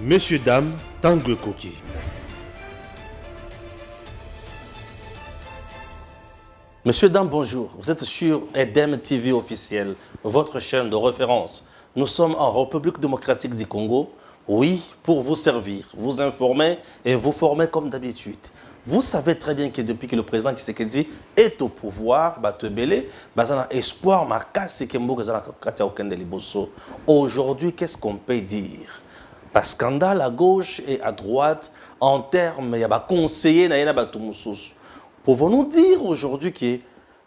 Messieurs, dames, Tanguy Koki. Messieurs, dames, bonjour. Vous êtes sur EDEM TV officiel, votre chaîne de référence. Nous sommes en République démocratique du Congo. Oui, pour vous servir, vous informer et vous former comme d'habitude. Vous savez très bien que depuis que le président Tshisekedi est au pouvoir, espoir, aujourd'hui, qu'est-ce qu'on peut dire? Par scandale à gauche et à droite, en termes, il y a des conseillers, pouvons-nous dire aujourd'hui que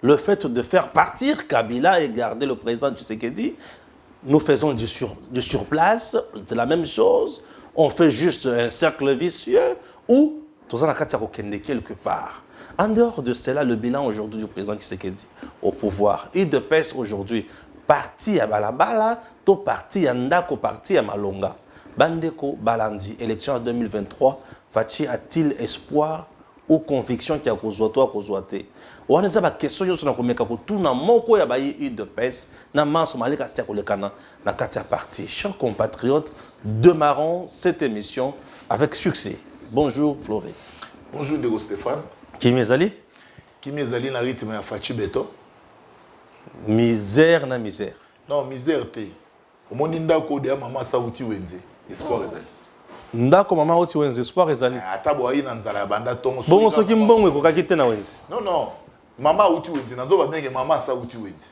le fait de faire partir Kabila et garder le président Tshisekedi, nous faisons du surplace, c'est la même chose, on fait juste un cercle vicieux ou tout ça quelque part. En dehors de cela, le bilan aujourd'hui du président Tshisekedi au pouvoir, il de pèse aujourd'hui parti à Balabala, tout parti à Ndako, parti à Malonga. Bandeko Balandi, élection en 2023, Fachi a-t-il espoir ou conviction qu'il y a Kozouate? On a des questions sur tout na moko ya bayi de pèse na manso malika tia kolekana na katia parti. Chers compatriotes, démarrons cette émission avec succès. Bonjour Floré. Bonjour Dego Stéphane. Qui m'ezali? Qui m'ezali na rythme ya Fachi Beto? Misère na misère. Non, misère te. Omoni ndako de mama sauti wenze. Espoir ezali. Ndako mama oti wenze espoir ezali. Atabo ayi na nzala banda tongo. Bongo soki mbongo ekokaki te na wenze. Non non. Mama uti wenze nazo ba benge mama sauti wenze.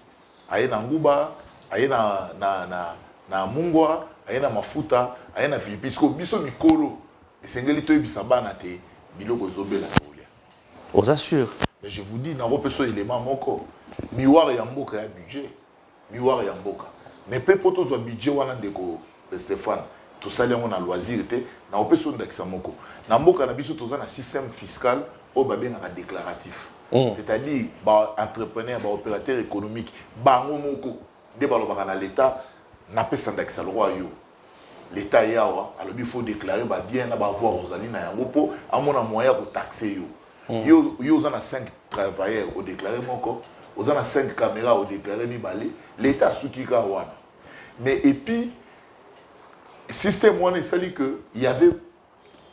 Aye na nguba, aye na mungwa, aye na mafuta, aye na pipi. Sko biso mikolo. Esengeli to ebisa bana te biloko ezobela kolia. Aux assure. Mais je vous dis na repeso élément moko. Miwar ya mboka ya budget. Miwar ya mboka. Mais pe poto zo budget wana ndeko Stéphane. Tout ça on a loisir te na opeso ndakisa moko. Na mboka na biso toza na système fiscal au babé na déclaratif. C'est-à-dire ba entrepreneur, ba opérateur économique, bango moko de balobaka na l'état na pesa ndakisa le roi yo. L'état yawa alors il faut déclarer ba bien na ba voir ozali na yango po amona moyen ko taxer yo. Yo za na 5 travailleurs au déclarer moko, oza na 5 caméras au déclarer mibale, l'état soukika wana. Mais et puis système one c'est que il y avait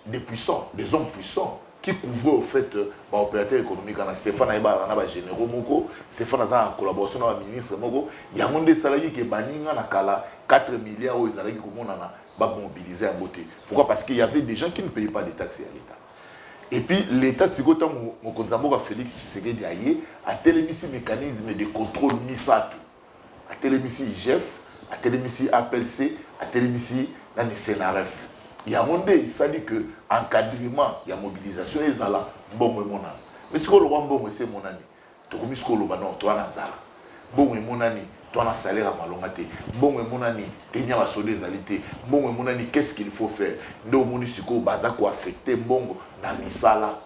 des puissants, des hommes puissants qui couvraient au fait l'opérateur économique. Stéphane Aïba, na ba généraux moko, Stéphane a en collaboration avec le ministre moko, il y a un des salariés qui baninga na kala 4 milliards aux salariés qui monana ba mobiliser à beauté. Pourquoi? Parce qu'il y avait des gens qui ne payaient pas des taxes à l'État. Et puis l'État sigota mon konzamboka Félix Tshisekedi aye a télémisi mécanisme de contrôle misatu. A télémisi IGF, a télémisi APLC, a télémisi dans les CNRF. Il y a un monde, il s'agit que encadrement, il y a mobilisation, il y a bon et mon ami. Mais ce que le roi bon c'est mon ami. Tu commis ce que le banon, toi n'as bon et mon ami, toi n'as salaire à malongate. Bon et mon ami, tu n'as pas sur des alités. Bon et mon ami, qu'est-ce qu'il faut faire? Nous municipaux, bazako affecté, bon, na misala.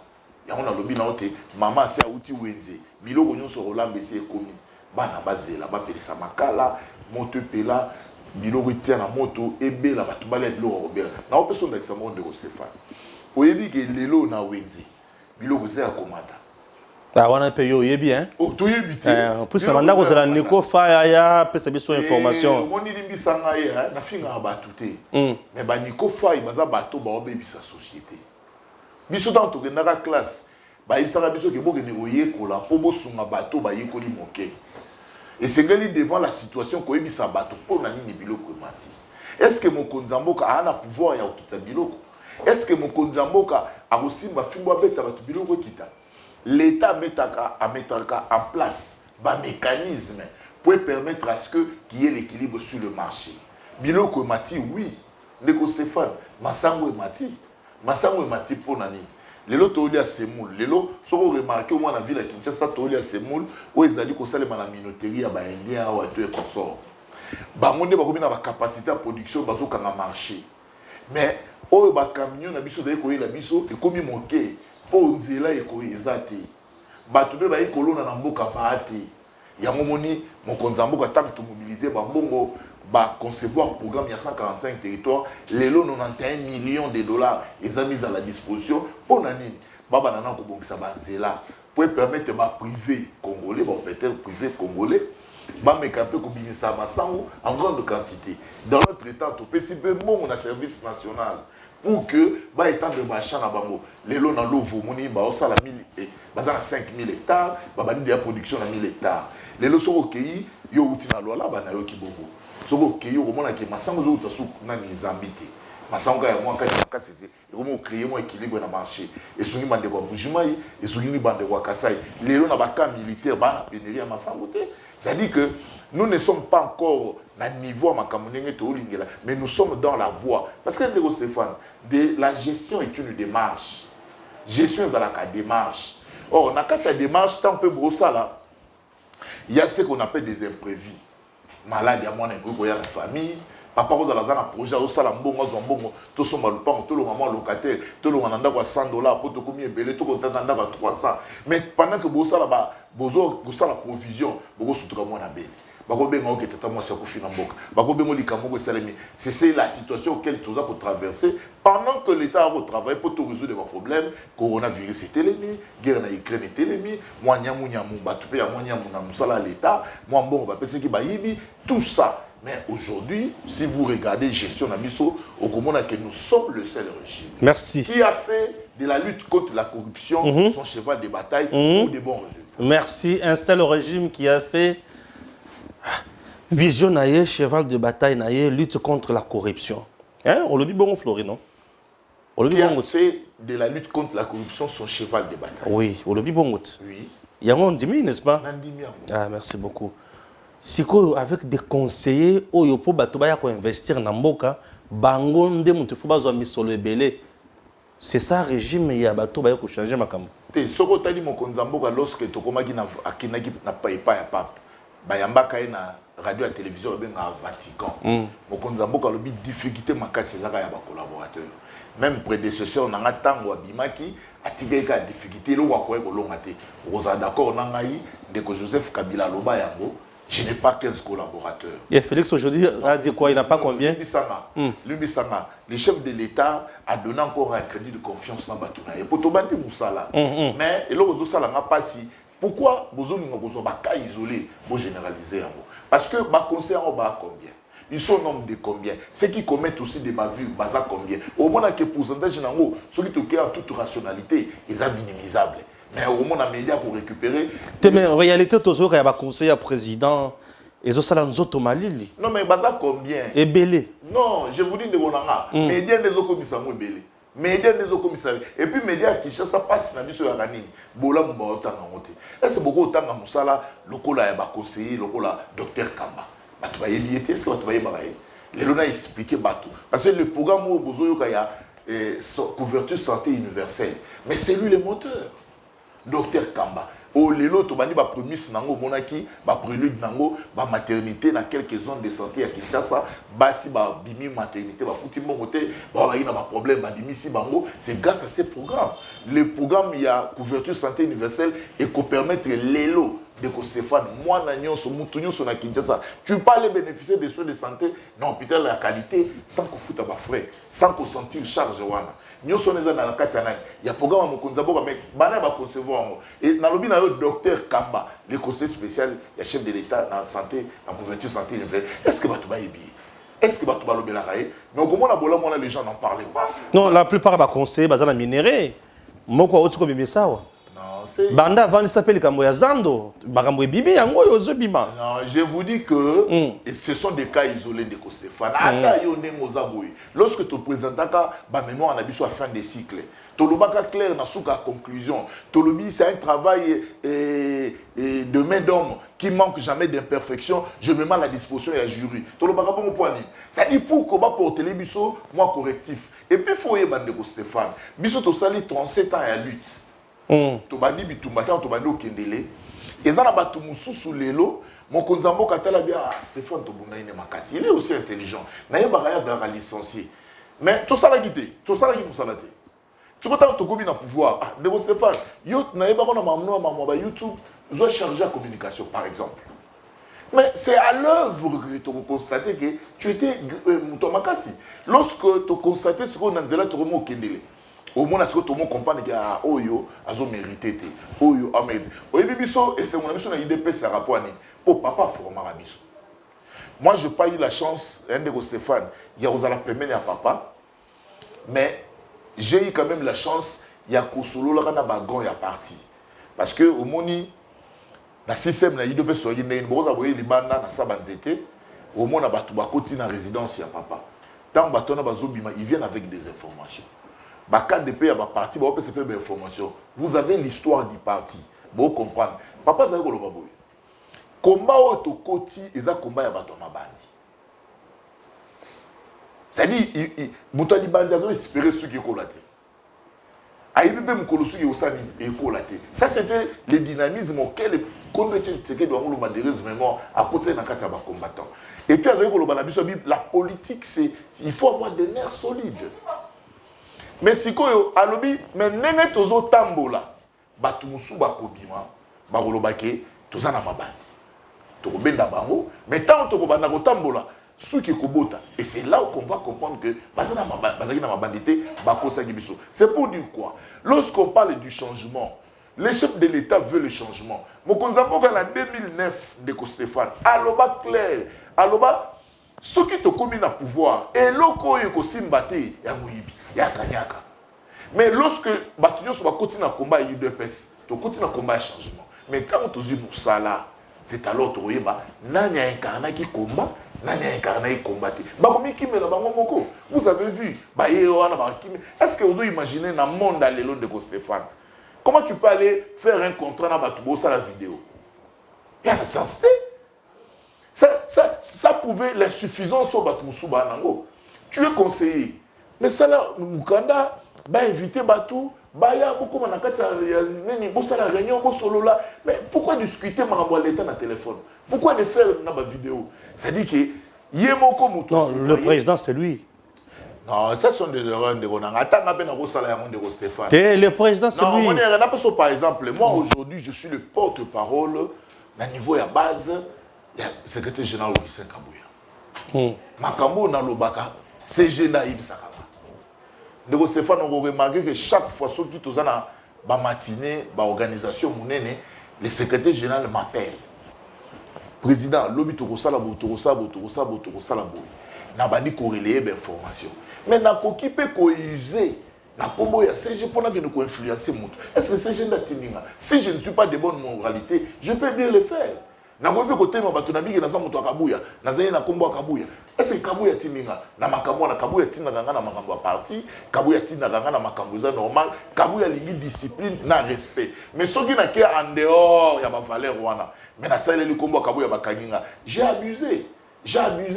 Il y a un lobby na ote, maman c'est à outil wenze. Bilo gonyon sur Roland Bessie commis. Bana bazé là, ba pelisa makala, moto pela. Biloko tia na moto ebela batu bale biloko robela na opeso ndakisa monde de Stéphane oyebi ke lelo na wenzi biloko za komata Ah wana pe yo yebi hein oh to yebi te en plus na ndako za Nico Faya ya pesa biso information moni limbisa ngai na finga batu te mais ba Nico Faya baza bato ba obebisa société biso dans to kendaka classe ba ibisaka biso ke boke ne oyekola po bosunga bato ba yekoli moke. Et c'est devant la situation qu'on a sa bateau pour nani ni biloko mati. Est-ce que mon konzamboka a un pouvoir ya okita biloko? Est-ce que mon konzamboka a aussi ma fimbo beta batu biloko kita? L'État metaka en place un mécanisme pour permettre à ce que qu'il y ait l'équilibre sur le marché. Biloko mati oui. Ndeko Stéphane, masango mati pour nani. Lelo toli a semoul lelo soko remarqué au moins la ville à Kinshasa toli a semoul où ils allaient kosalema na minoterie ya ba indien a wato et consort bango nde bakomi na ba capacité à production bazo kanga marché mais oyo ba camion na biso zali koyela biso ekomi moke po nzela ekoyeza te bato be ba ekolona na mboka ba te yango moni mokonza mboka tant to mobiliser ba mbongo ba concevoir programme il y a 145 territoires lelo 91 millions de dollars les a mis à la disposition pour nani baba nana ko bongisa banzela pour permettre ba privé congolais ba opérateur privé congolais bameka mpe kobimisa masango en grande quantité. Dans notre temps, topesi mpe mbongo na service national pour que baétendre bachamp na bango lelo na lovo moni baosala 1000 baza na 5000 hectares babandi ya production na 1000 hectares lelo soko okei yo uti na lwala bana yo kibongo soko okei okomona ke masango ozouta suku nani ezambi te masango ya mwa kati makasi eze ekomo créer mo équilibre na marché esungi bande kwa Mbujimai esungi bande kwa Kasai lelo na baka militaire bana pénurie ya masango te. C'est-à-dire que nous ne sommes pas encore à niveau à Makamunenge Toulingela, mais nous sommes dans la voie. Parce que Stéphane, la gestion est une démarche. Gestion est dans la démarche. Or, dans la démarche, tant que ça là, il y a ce qu'on appelle des imprévus. Malade, il y a moins de la famille. Papa, vous avez un projet, vous avez un bon zombongo, tout le monde, tout le moment locataire, tout le monde a $100 pour tout le monde, tout le monde a 300. Mais pendant que vous avez la provision, vous avez un c'est la situation auquel tu as traversé pendant que l'État a travaillé pour résoudre les problèmes. Coronavirus était l'ennemi, guerre en Ukraine était l'ennemi, l'État, tout ça. Mais aujourd'hui, si vous regardez gestion d'Abisso, au Comona que nous sommes le seul régime. Merci. Qui a fait de la lutte contre la corruption son cheval de bataille pour des bons résultats. Merci. Un seul régime qui a fait vision naïe, cheval de bataille naïe, lutte contre la corruption. Hein? On le dit bon, Flori, non? Qui a fait de la lutte contre la corruption son cheval de bataille. Oui, on le dit bon. Oui. Il y a un demi, n'est-ce pas? Ah, merci beaucoup. Si avec des conseillers, pour investir dans Mboka, bangonde mutufuba misolo ebele. C'est ça régime ya bato ba ko changer makambo. Te soko tali mo konzamboka lorsque to komaki na akinaki na paipa ya pape. Bayambaka na radio et télévision benga Vatican. Mo konzamboka lobi difficulté makasi zaka ya ba collaborateurs. Même prédécesseur na tango abimaki atigeka difficulté lo wa ko longa te. Oza d'accord na ngai de ko Joseph Kabila loba yango. Je n'ai pas 15 collaborateurs. Et Félix aujourd'hui a dit quoi? Il n'a pas combien? Lumbisanga, le chef de l'État a donné encore un crédit de confiance dans Batuna. Et pour Tobandi Moussala. Mais et là, vous n'a pas si. Pourquoi vous avez un cas isolé pour généraliser? Parce que les conseillers ont combien? Ils sont au nombre de combien? Ceux qui commettent aussi des bavures, ils combien? Au moins, que pourcentage, ceux qui toquent en toute rationalité, ils sont minimisables. Mais au moins, les médias pour récupérer. Mais en réalité, tu as un conseiller président. Et ça, c'est un Malili. Non, mais ça combien? Et belé. Non, je vous dis que les médias ne sont pas commissaires. Médias ne sont pas commissaires. Et puis, les médias qui cherchent à passer dans le sur la ligne. Bola Moubaouta Nangote. Est-ce que beaucoup de temps, Moussala, le conseiller, le docteur Kamba. Tu vas y est-ce que tu vas y aller? Les gens ont expliqué. Parce que le programme où vous avez couverture santé universelle. Mais c'est lui le moteur. Docteur Kamba. Au lelo to bani ba prémisse nango monaki ba prélude nango ba maternité dans quelques zones de santé à Kinshasa basi ba bimi maternité ba futi mongote ba ina ba problème ba bimi si bango c'est grâce à ces programmes. Le programme il y a couverture santé universelle et qu'on permettre lelo de Stéphane moi na nyonso mutu nyonso na Kinshasa tu peux aller bénéficier des soins de santé dans l'hôpital la qualité sans qu'on foute ba frais sans qu'on sentir charge wana. Nous sommes dans la Katana. Il y a un programme à Mokonzabo, mais il va concevoir. Et dans le docteur Kamba, le conseil spécial, il y a chef de l'État dans la santé, dans la couverture santé universelle. Est-ce que tu vas y bien? Est-ce que tu vas y bien? Mais comment les gens n'en parlent pas? Non, la plupart des conseillers, ils sont minérés. Moi, je suis comme ça. Banda avant il s'appelle Kamboya Zando. Non, je vous dis que ce sont des cas isolés de Stéphane. Lorsque tu présentes ta mémoire en habitude à fin de cycle, tu as clair dans la conclusion. C'est un travail de main d'homme qui manque jamais d'imperfection. Je me mets à la disposition et à jury. Ça dit pourquoi pour télébisso, moi correctif. Et puis il faut y aller Stéphane. Bisso tu sali 37 ans à lutte. Tobandi bitumbata tobandi okendele ezana batu mususu lelo mokonzambo katala bia Stéphane Tobunda ine makasi il est aussi intelligent na yeba ya da licencié mais to sala gité to sala gi musala te tu ko ta to komi na pouvoir de Stéphane yo na yeba kona mamno mama ba YouTube zo charger la communication par exemple mais c'est à l'œuvre que tu constater que tu étais muto makasi lorsque tu constater ce qu'on a nzela to mo okendele au moins est-ce que tout le monde comprend que ah oyo azo mérité oyo a mérité oyebi biso et c'est mon ami sur la IDP ça rapport ni pour papa format biso. Moi je pas eu la chance Ndeko Stéphane il y a aux la permettre à papa mais j'ai eu quand même la chance il y a kosolo la na bagon ya parti parce que au moni na système na IDP so y ne boza boye libanda na sabanzete au moins na batu bakoti na résidence ya papa tant batona bazobima ils viennent avec des informations. Baka de pays à parti, bah c'est des informations. Vous avez l'histoire du parti. Vous comprenez. Papa ça ko boy. Combat auto koti eza combat ya bato mabandi. C'est-à-dire mutali bandi azo espérer ceux qui kolaté. Aïbi be mukolo ceux qui osani et kolaté. Ça c'était le dynamisme auquel combattre tseke doit ngolo madereuse mémoire à côté na kati ya ba combattant. Et puis avec ko na biso la politique c'est il faut avoir des nerfs solides. Mais si koyo alobi mais nenge tozo tambola batu musu bakobima bakolobake toza na mabandi tokobenda bango mais tant tokobanda ko tambola suki kobota et c'est là où on va comprendre que bazana mabandi bazaki na mabandité bakosaki biso. C'est pour dire quoi? Lorsqu'on parle du changement, les chefs de l'État veulent le changement. Mokonza Mboka en 2009 Ndeko Stéphane aloba clair aloba ceux qui te commis na pouvoir et loko yeko simbate ya muyibi ya kanyaka. Mais lorsque Batunyo soit continue à combat UDPS, tu continues à combat changement. Mais quand tu dis ça là, c'est alors tu vois nani a incarné qui combat, nani a incarné qui combattre. Bakomi qui me la bango moko. Vous avez vu est-ce que vous imaginez dans le monde à l'élo de Stéphane? Comment tu peux aller faire un contrat dans Batubo ça la vidéo? Il y a la sensité. Ça prouvait l'insuffisance au Batumusuba Nango. Tu es conseiller. Mais ça là, Mukanda, bah éviter Batou, bah il y a beaucoup de gens qui réunion, solo là. Mais pourquoi discuter avec l'État dans le téléphone? Pourquoi ne faire une vidéo? C'est-à-dire que non, le président c'est lui. Non, ça sont des erreurs de Ronan. Attends, de Stéphane. Le président c'est lui. Non, par exemple, moi aujourd'hui, je suis le porte-parole à niveau de base. Il y a le secrétaire général Augustin Kabouya. Makambo na lobaka, c'est Génaïb Sakaba. Ndeko Stéphane, on a remarqué que chaque fois ceux qui sont dans la matinée, dans l'organisation, le secrétaire général m'appelle. Président, l'obi tokosala bo. Na bandi corréler l'information. Mais na koki pe ko user. Na kombo ya CG pour que nous ko influencer mutu. Est-ce que CG na tininga? Si je ne suis pas de bonne moralité, je peux bien le faire. Na ko pe ko tema batu na bigi na sa mutu akabuya. Na zaye na kombo akabuya. Est-ce que kabuya tininga? Na makambo na kabuya tinanga na makambo ya parti, kabuya tinanga na makambo za normal, kabuya lingi discipline na respect. Mais soki na ke en dehors ya ba valeur wana. Mais na sale le kombo akabuya bakanginga. J'ai abusé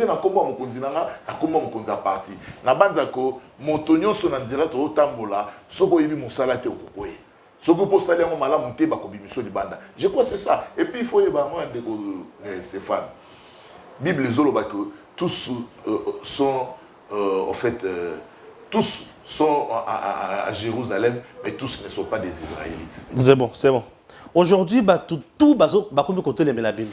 na kombo mokonzi nanga na kombo mokonzi parti. Na banza ko motonyo so na nzela to tambola soko yibi musala te okokoye. Soko po sala ngo malamu te bakobimiso libanda. Je crois c'est ça. Et puis il faut yeba moi Ndeko Stéphane. Bible zolo ba que tous sont en fait tous sont à Jérusalem mais tous ne sont pas des Israélites. C'est bon. Aujourd'hui tout bazo ba kombi côté les melabino.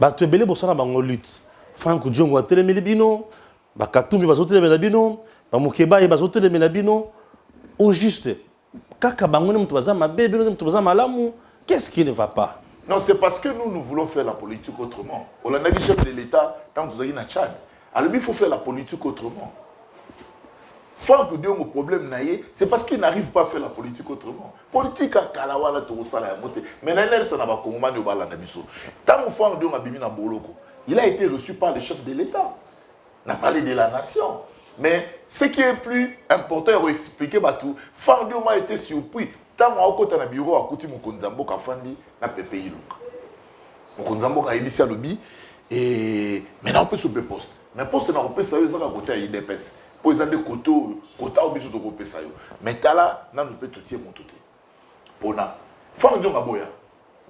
Ba tu belé bosana bango lutte. Franck Djongo a télémé bino, Bakatoumi va sauter les bino, Bamukeba va sauter les bino. Au juste, Kaka Bangonem Mtuaza, ma bébé, Mtuaza Malamu, qu'est-ce qui ne va pas? Non, c'est parce que nous voulons faire la politique autrement. On a dit chef de l'État, tant que vous avez une Tchad. Alors il faut faire la politique autrement. Franck Djongo, problème naïe, c'est parce qu'il n'arrive pas à faire la politique autrement. Politique à Kalawala, Torosala, Yamote, mais Nanel, ça n'a pas comment de Balanabiso. Tant que Franck Djongo a bimi na Boloko. Il a été reçu par le chef de l'État. On a parlé de la nation. Mais ce qui est plus important, il faut expliquer tout. Fandioma a été surpris. Tant qu'on a un bureau à côté de Mokonzambo, à Fandi, on a payé Ilunga. Mokonzambo a initié le lobby. Et maintenant, on peut se poste. Mais poste, on peut se faire à côté à IDPS. Pour les années quota au biso de Kopé Sayo. Mais là, on peut tout tirer mon tout. Pona. Fandioma Boya.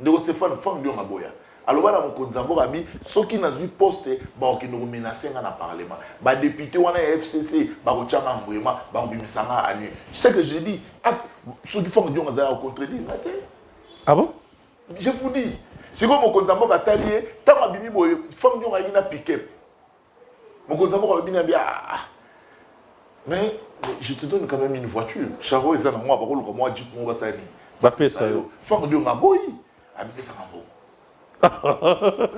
Ndeko Stéphane, Fandioma Boya. Alors, na mokonzambo abi soki na zui poste ba okino menacer na parlement ba député wana FCC ba kochanga mbwema ba obimisanga anu. C'est ce que je dis. Soki fond ndio ngazala contredire. Ah bon? Je vous dis. Si comme mokonzambo ka talié, tant abimi boye fond ndio ngayina pick-up. Mokonzambo ka bina bia. Mais Mais je te donne quand même une voiture. Charo, ils ont moi, par contre, moi, je dis qu'on va s'aimer. Bappé ça yo. Fort de ma boy. Habiter ça en bongo.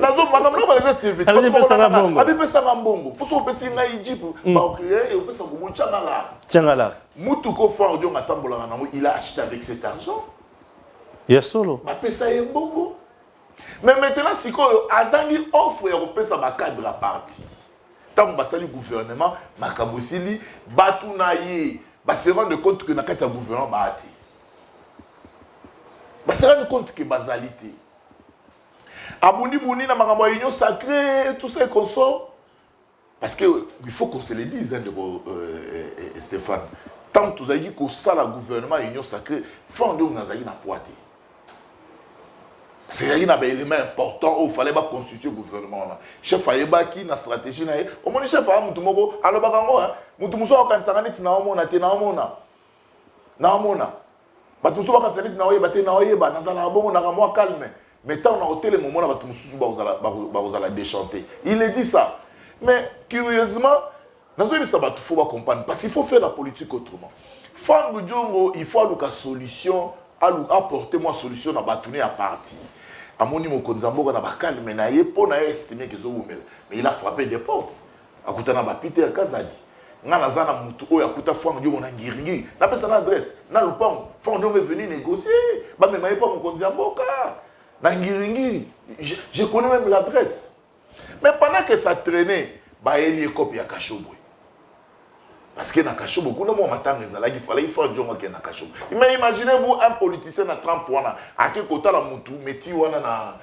La zone, madame, là, les activités. Habiter ça en bongo. Habiter ça en bongo. Pour ça, on peut s'y aller, on peut s'en go, Tiens là. Moutouko fort de ma tambola, il a acheté avec cet argent. Yes solo. Bappé ça en bongo. Mais maintenant, si Azangi offre européen, ça va cadre la partie. Tant que le gouvernement, Makabosili, Batounaye, se rendre compte que le gouvernement Bahati. Se rendre compte que basalité. Abouni Bouni, na Makamba Union sacrée, tout ça et consort. Parce qu'il faut qu'on se le dise, Stéphane. Tant que tu as dit que ça, le gouvernement Union sacrée, fondé où nous avons poité. C'est un élément important où il fallait constituer le gouvernement. Chef Ayeba qui na stratégie na au moins chef a mutu moko aloba kango mutu muso akansanga neti na omona te na omona batu muso akansanga neti na oyeba te na oyeba nazala bongo na kamwa calme mais tant na hôtel moment na batu mususu ba ozala déchanter il est dit ça mais curieusement nazo bisa batu faut ba comprendre parce qu'il faut faire la politique autrement Fangu Djongo il faut aluka solution apporter moi solution na batouné à partir Amoni Mokonzambo na bakal menaye pour na estimer que mais il a frappé des portes akutana ba Peter Kazadi ngana zana mutu oya akuta Fangu Djongo na ngiringi na pesa na adresse na lupango Fangu Djongo est venu négocier ba menaye pas Mokonzambo na ngiringi je connais même l'adresse mais pendant que ça traînait ba eli copie ya Kashobo. Parce que dans Kashobo, il fallait faire un jour qui est dans Kashobo. Mais imaginez-vous un politicien à 30 points, à quel côté la moutou, metti na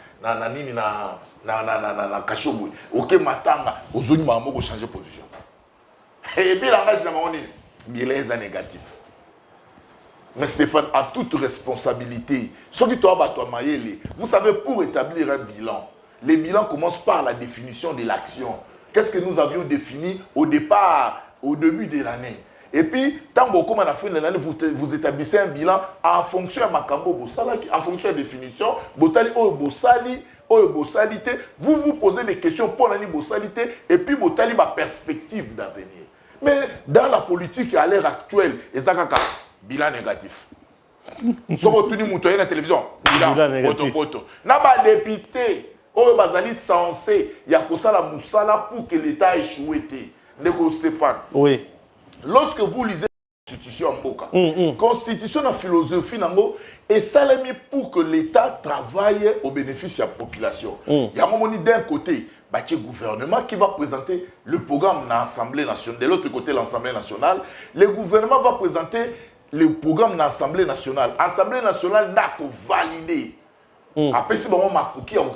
Kashobo. Ok, matanga, aux autres mamans changer de position. Et puis l'engagement de la mamie, il est négatif. Mais Stéphane, à toute responsabilité, ce qui doit battre vous savez, pour établir un bilan, les bilans commencent par la définition de l'action. Qu'est-ce que nous avions défini au départ? Au début de l'année. Et puis, tant que à la fin de l'année, vous établissez un bilan en fonction de Makambo Bossala, en fonction de la définition, Botali Bossalité, vous vous posez des questions pour l'année Bossalité, et puis Botali ma perspective d'avenir. Mais dans la politique à l'heure actuelle, Ezakaka, bilan négatif. Si vous avez une la télévision, bilan négatif. N'a pas député, Bazali censé, il y a la Moussala pour que l'État échoue. Ndeko Stéphane. Oui. Lorsque vous lisez la Constitution en Boka, Constitution en philosophie nango et ça l'a mis pour que l'État travaille au bénéfice de la population. Il y a un moment d'un côté, le gouvernement qui va présenter le programme dans l'Assemblée nationale. De l'autre côté, l'Assemblée nationale, le gouvernement va présenter le programme dans l'Assemblée nationale. L'Assemblée nationale n'a qu'à valider. Après, si on a coquille, on a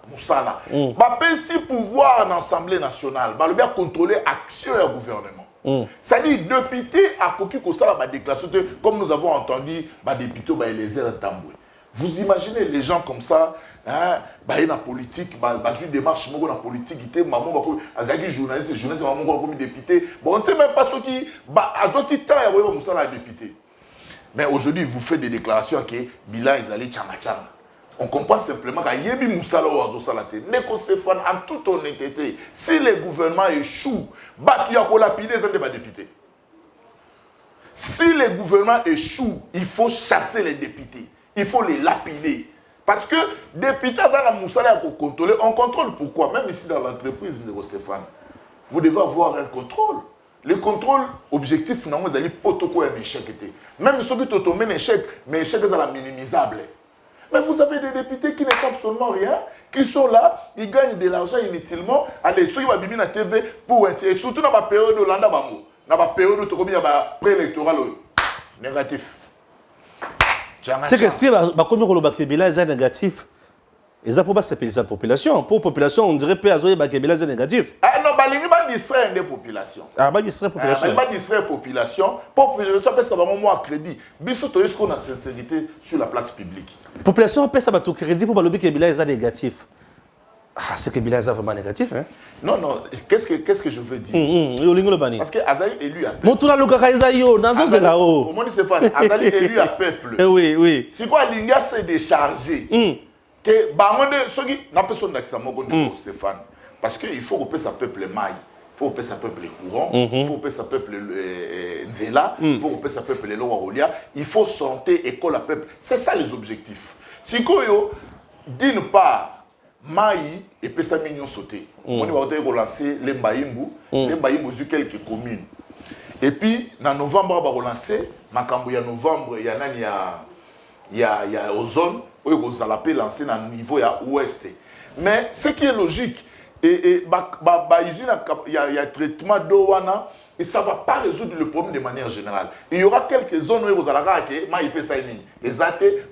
Moussala. Si pouvoir dans l'Assemblée nationale, on bien contrôler l'action du gouvernement. C'est-à-dire, député à coquille, la déclaration, comme nous avons entendu, député Eliezer Tamboué. Vous imaginez les gens comme ça, dans la politique, une démarche dans la politique, maman, journaliste, maman, comme député. Bon, on ne sait même pas ce qui. Député. Mais aujourd'hui, vous faites des déclarations que Bila est allé tchanga. On comprend simplement qu'il y a des Moussala ou Azosala. Neko Stéphane, en toute honnêteté, si le gouvernement échoue, il y a qu'on lapide les députés. Si le gouvernement échoue, il faut chasser les députés. Il faut les lapider. Parce que les députés dans la Moussala contrôler, on contrôle pourquoi? Même ici dans l'entreprise, Neko Stéphane, vous devez avoir un contrôle. Le contrôle objectif, finalement, d'aller protocole un échec. Même ceux qui ont un échec, mais l'échec est la minimisable. Mais vous avez des députés qui ne font absolument rien, qui sont là, ils gagnent de l'argent inutilement. Allez, ceux qui vont venir à la TV pour et surtout dans la période de l'Anda Bango, dans la période de pré-électoral négatif. C'est que si le bilan est négatif, et ça pour pas s'appeler sa population. Pour la population, on dirait que le bilan est négatif. Ah non, il n'y a pas distraire des populations. Ah, pas distraire la population. Il n'y a pas distraire la population. Pour la population, ça va moins crédit. Mais surtout, est-ce qu'on a sincérité sur la place publique? La population peut ça tout crédit pour que le bilan est négatif. Ah, c'est que le bilan est vraiment négatif. Hein? Non, non. Qu'est-ce que je veux dire? Parce que Azaï élu à peuple. Mon Comment il se fait? Azaï élu à peuple. Oui, oui. Si quoi, l'India s'est déchargé. Que ceux qui n'ont pas besoin d'accès à Stéphane. Parce qu'il faut que sa peuple maille. faut que ça peuple les courants, faut que ça peuple Nzela, faut que ça peuple les Loa, il faut santé, école à peuple. C'est ça les objectifs. Si koyo, d'une part, Maï et Pessa Mignon sauté. On va relancer les Mbaïmbu. Les Mbaïmbu, ont quelques communes. Et puis, en novembre, on va relancer. Il y a novembre, il y a ozone, où on va lancer dans le niveau ouest. Mais ce qui est logique, il y a traitement d'eau, et ça ne va pas résoudre le problème de manière générale. Il y aura quelques zones où vous allez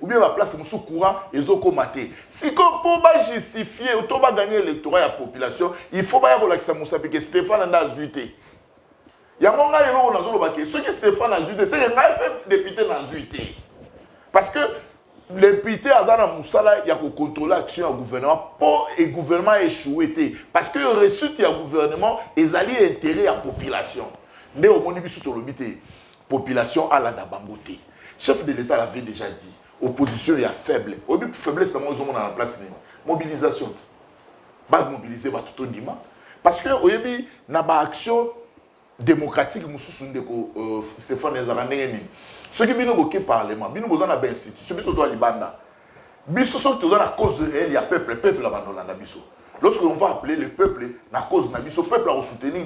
ou bien la place sous courant et zokomaté. Si pour justifier ou pour gagner l'électorat à la population, il faut pas relaxer Moussa que Stéphane a zuité. Il y a mon gars ce que Stéphane a zuité, c'est un député dans zuité. Parce que les députés Azana Moussala, il y a qu'on contrôler l'action du gouvernement pour le gouvernement échoué. Parce que le reçu du gouvernement est allié intérêt à la population. Mais au moment où la population a la bangote. Le chef de l'État l'avait déjà dit. Opposition est faible. Au but faiblesse, c'est moi en place. Mobilisation. Pas mobiliser tout le monde. Parce que au début, il y a une action démocratique. Stéphane Ezarandengeni. Ceux qui viennent au Parlement, ils ont une institution, ils ont une banda. Ils sont la cause réelle, il y a le peuple là-bas. Lorsqu'on va appeler le peuple, la cause, le peuple a soutenir,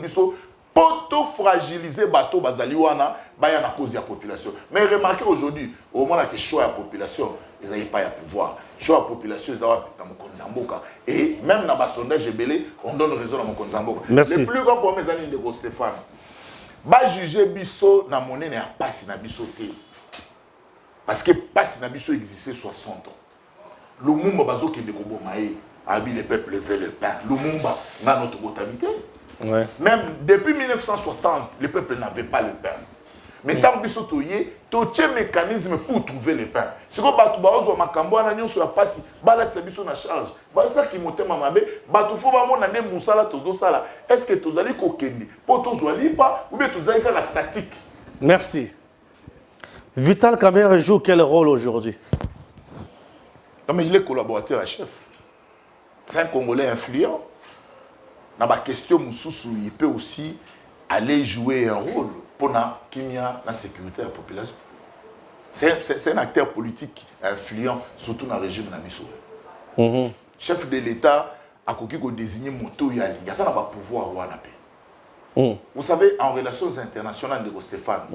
pour fragiliser le bateau, il y a la cause de la population. Mais remarquez aujourd'hui, au moment où il y a choix de la population, ils n'ont pas de pouvoir. Le choix de la population, ils ont dans mon Konzamboka. Et même dans le sondage Ebélé, on donne raison dans mon Konzamboka. Le plus grand problème, c'est de Stéphane. Ba juger biso na monnaie na passe na biso té parce que passe na biso existait 60 ans. Lumumba bazo kende ko bomaé abi le peuple veut le pain. Lumumba na notre botanité. Ouais. Même depuis 1960, le peuple n'avait pas le pain. Mais tant biso toyé, to tché mécanisme pour trouver le pain. Si ko batu ba ozo makambo na nyonso ya passe, ba la biso na charge. Ba ça qui motema mabe, batu fo ba mona ne musala tozo sala. Est-ce que tu allez kokende pour tozo lipa ou bien tu allez faire la statique? Merci. Vital Kamerhe joue quel rôle aujourd'hui? Non mais il est collaborateur à chef. C'est un Congolais influent. Dans la question Moussoussou, il peut aussi aller jouer un rôle pour la sécurité de la population. C'est un acteur politique influent, surtout dans le régime Namiso. Chef de l'État a désigné Moto Yali. Il y a ça n'a pas pouvoir. Vous savez, en relations internationales de Stéphane,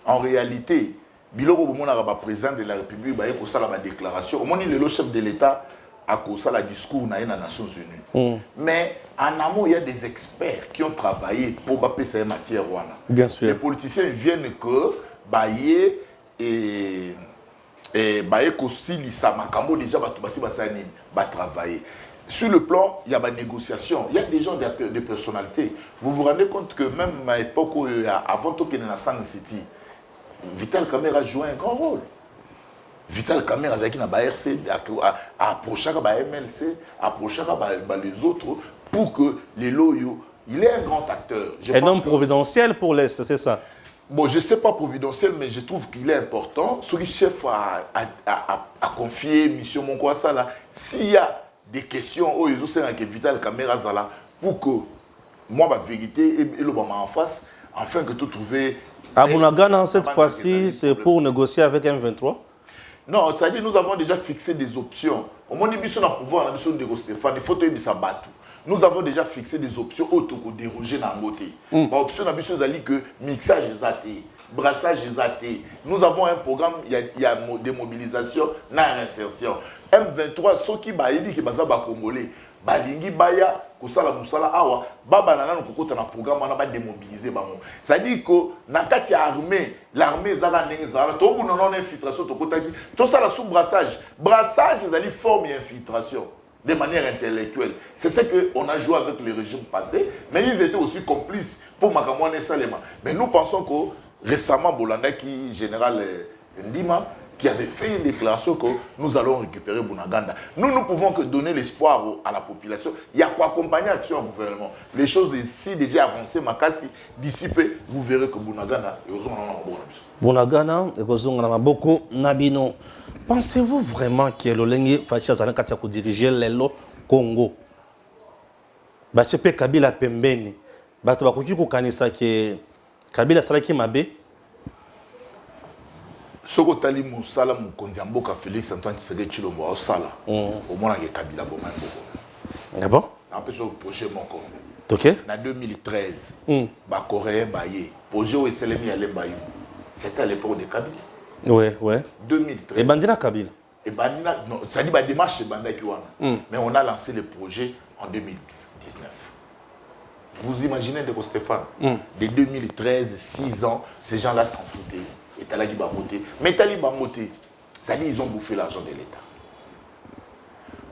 en réalité, Biloko Bomona président de la République, il y a une déclaration. Au moins, le chef de l'État a causé le discours dans les Nations Unies. Mais en amont, il y a des experts qui ont travaillé pour bapper ces matières. Bien sûr. Les politiciens viennent que Baye et Baye Kosili Samakambo déjà va travailler. Sur le plan, il y a des négociations, il y a des gens, des personnalités. Vous vous rendez compte que même à l'époque, avant qu'il y ait Sang City, Vital Kamerhe a joué un grand rôle. Vital Kamerhe a dit a approché MLC, approché les autres pour que les loyaux, il est un grand acteur. Un homme providentiel pour l'Est, c'est ça? Bon, je ne sais pas providentiel, mais je trouve qu'il est important. Ce que chef a confié, mission Monkwasa, là, s'il y a des questions, oh, ils ont que Vital Kamerhe là, pour que moi, ma vérité, et le moment en face, afin que tout trouver. À Bunagana, cette fois-ci, c'est pour négocier avec M23? Non, c'est-à-dire nous avons déjà fixé des options. Au moins, nous avons pouvoir, nous avons de Stéphane, il faut que nous battre. Nous avons déjà fixé des options auto que déroger dans le côté. L'option c'est que mixage est athée, brassage est athée. Nous avons un programme, il y a des mobilisations, il y a une insertion. M23, ceux qui sont congolais, balingi baya kusala musala awa baba nana kokota na programme on va démobiliser bango. Ça dit que na kati armée, l'armée zala ndenge zala to bu non infiltration to kotaki to sala sous brassage. Brassage c'est forme infiltration de manière intellectuelle. C'est ce que on a joué avec les régimes passés, mais ils étaient aussi complices pour Makamwane Salema. Mais nous pensons que récemment Bolanda qui général Ndima qui avait fait une déclaration que nous allons récupérer Bunagana. Nous pouvons que donner l'espoir à la population. Il y a quoi accompagner l'action au gouvernement. Les choses ici déjà avancées, Makasi, d'ici peu, vous verrez que Bunagana est aux Bunagana est aux beaucoup Nabino. Pensez-vous vraiment que l'Olengi Facha Zanakati a dirigé le Congo? Bachepe Kabila Pembeni. bato bakoki kokanisa ke Kabila asalaki mabe. Soko tali musala mokonzi ya mboka Félix Antoine Tshisekedi Tshilombo osala omonaka Kabila bomai mboko. Ah bon? Après ce projet moko. Ok. En 2013, ba Coréen baye projet où Selemi allait baye. C'était à l'époque de Kabila. Ouais, ouais. 2013. Et Bandina Kabila. Et Bandina, non, ça dit bah démarche chez Banda Kiwana. Mais on a lancé le projet en 2019. Vous imaginez de Stéphane, de 2013, 6 ans, ces gens-là s'en foutaient. Et Talagi Bangote. Mais Talagi Bangote, ça dit ils ont bouffé l'argent de l'État.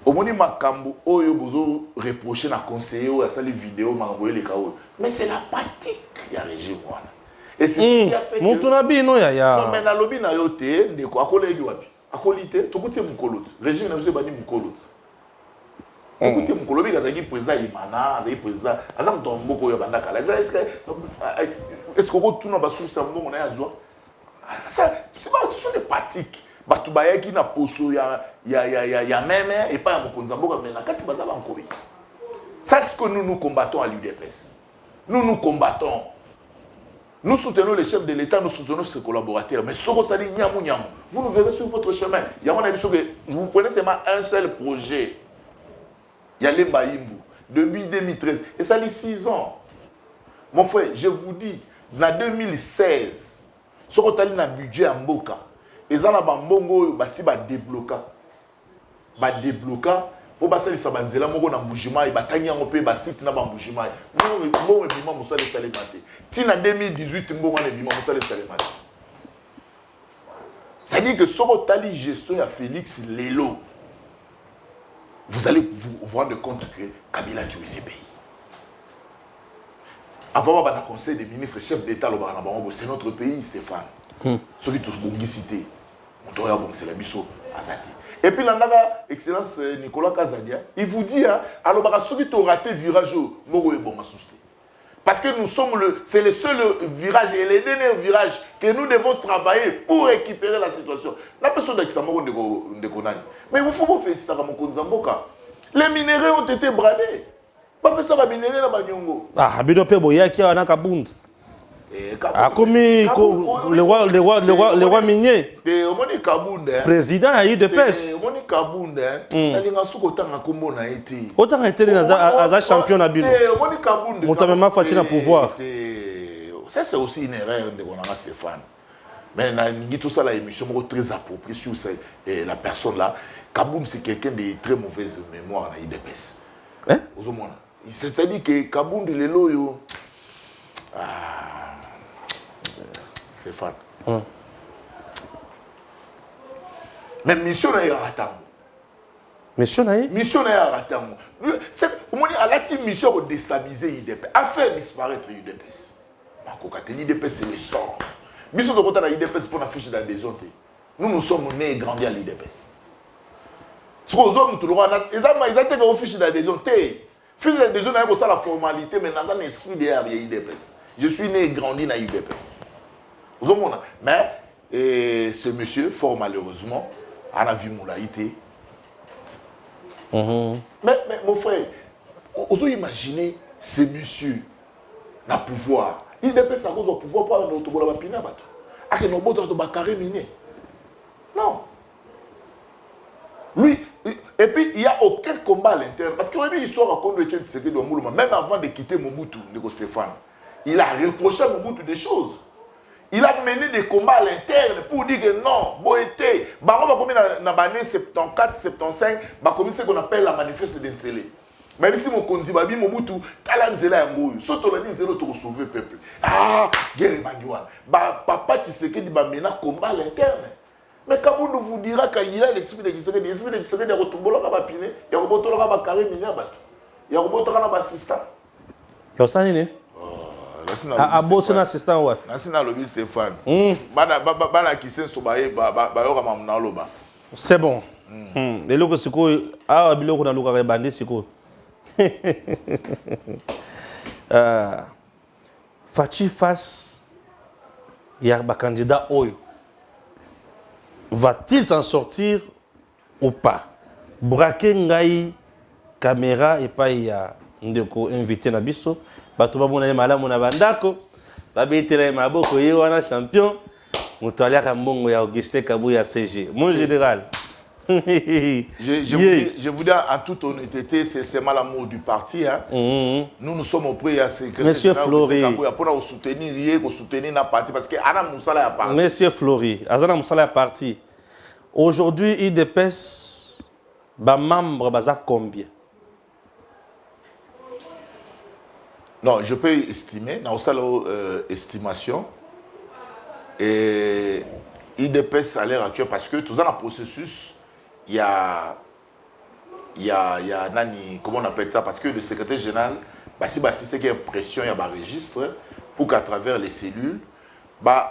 Au moment où Makambo, Oyo Bozo reproché na conseiller ou à ça les vidéos, Mangoye les Kao. Mais c'est la pratique qui a régime. Et c'est ce qui a fait que... Montunabi, non, ya. Non, mais na lobby na yote, ndeko, akole egi wapi. Akolite, tokutie mukolote. Régime na mse bani mukolote. Tokutie mukolote, kazaki président Imana, kazaki président, azam tomboko yo banda kala. Est-ce qu'on va tout dans basou sambo on a azwa? Ça, c'est pas ce sont des pratiques. Batu bayaki na poso ya même et pas ya mokonza mboka mais na kati baza bankoyi. Ça c'est ce que nous combattons à l'UDPS. Nous combattons. Nous soutenons les chefs de l'État, nous soutenons ses collaborateurs. Mais ce que ça dit, vous nous verrez sur votre chemin. Il y a vous prenez seulement un seul projet. Il y a les Maïmbou, depuis 2013. Et ça dit 6 ans. Mon frère, je vous dis, en 2016, ce que tu as dit dans le budget en Mboka, et ça, il y a débloqué. Pour passer les sabanzela, mon gars n'embouchement, il va tanguer en paix, il site n'a pas embouchement. Mon bima moussa les salématé. Tina 2018, mon gars bima moussa les salématé. Ça dit que sur votre gestion à Félix Lelo, vous allez vous rendre compte que Kabila a tué ces pays. Avant d'avoir un conseil des ministres, chef d'État, c'est notre pays, Stéphane. Ceux qui tous bon cité, on doit bon c'est la biso Azati. Et puis, l'anaga, excellence Nicolas Kazadia, il vous dit, alors, ceux qui ont raté le virage, parce que nous sommes c'est le seul virage et le dernier virage que nous devons travailler pour récupérer la situation. La personne d'Axamoro de Konani. Mais il faut féliciter à Mokonzamboka. Les minéraux ont été bradés. Pas ça va minérer la Banyongo. Ah, Abido Peboya qui a un kabund. Ah, comme le roi minier. Président a eu de pèse. Autant été dans champion à Bilo. Montamema Fatih na pouvoir. Ça, c'est aussi une erreur de Stéphane. Mais tout ça, l'émission très appropriée sur la personne là. Kaboun, c'est quelqu'un de très mauvaise mémoire dans l'IDPS. C'est-à-dire que Kaboun de l'Eloyo. Stéphane. Mais mission n'a pas Mission n'a pas à la team mission pour déstabiliser l'IDPS, à faire disparaître l'IDPS. L'IDPS, c'est le sort. Mission de côté de l'IDPS pour afficher dans des autres. Nous sommes nés et grandis à l'IDPS. Ce que les hommes, ils ont été affichés dans des autres. Fiche dans des autres, c'est la formalité, mais dans l'esprit derrière l'IDPS. Je suis né et grandi dans l'IDPS. Mais ce monsieur, fort malheureusement, a la vie moulaïté. Mais mon frère, vous imaginez ce monsieur n'a pouvoir. Il dépasse à cause du pouvoir pour avoir un autobus à Pina. À que nos bottes de carré miné. Non. Lui, et puis il n'y a aucun combat à l'intérieur. Parce qu'il y a une histoire à conduire même avant de quitter Mobutu, Stéphane, il a reproché à Mobutu des choses. Il a mené des combats à l'interne pour dire que non, Boété, Baron va commis dans l'année 74, 75, va commis ce qu'on appelle la manifeste d'Intélé. Mais ici, mon condi, Babi Mobutu, Kalanzela Yangoyu, surtout la dit Nzelo pour sauver le peuple. Ah, guerre Bandouane. Papa Tshisekedi va mener un combat à l'interne. Mais Kaboundou vous dira qu'il a l'esprit de Tshisekedi, l'esprit de Tshisekedi, il y a un retour à Bapiné, il y a un retour à Bakary Minyabatu, il y a un retour à Bassistan. Il y a ça, il a un assistant. C'est bon. Les locaux, c'est quoi? Ah, les locaux, on a bandé, c'est quoi? Fatih face, il y a un candidat Oyo. Va-t-il s'en sortir ou pas? Braquer Ngaï, caméra et pas il y a un invité Nabiso. bato bamona ye malamu na bandako babetela ye maboko ye wana champion moto aliaka mbongo ya Augustin Kabuya CG mon général. Je vous dis en toute honnêteté, c'est mal l'amour du parti. Hein. Nous sommes auprès de secrétaire Monsieur Flori. Pour soutenir notre parti parce que Anna Moussala a parti. Monsieur Flori, Azana Moussala a parti. Aujourd'hui, IDPS, ba membre baza combien? Non, je peux estimer, dans une estimation, et IDPS à l'heure actuelle, parce que tout dans le processus, il y a nani, comment on appelle ça, parce que le secrétaire général, si c'est qu'il y a une pression, il y a un registre, pour qu'à travers les cellules,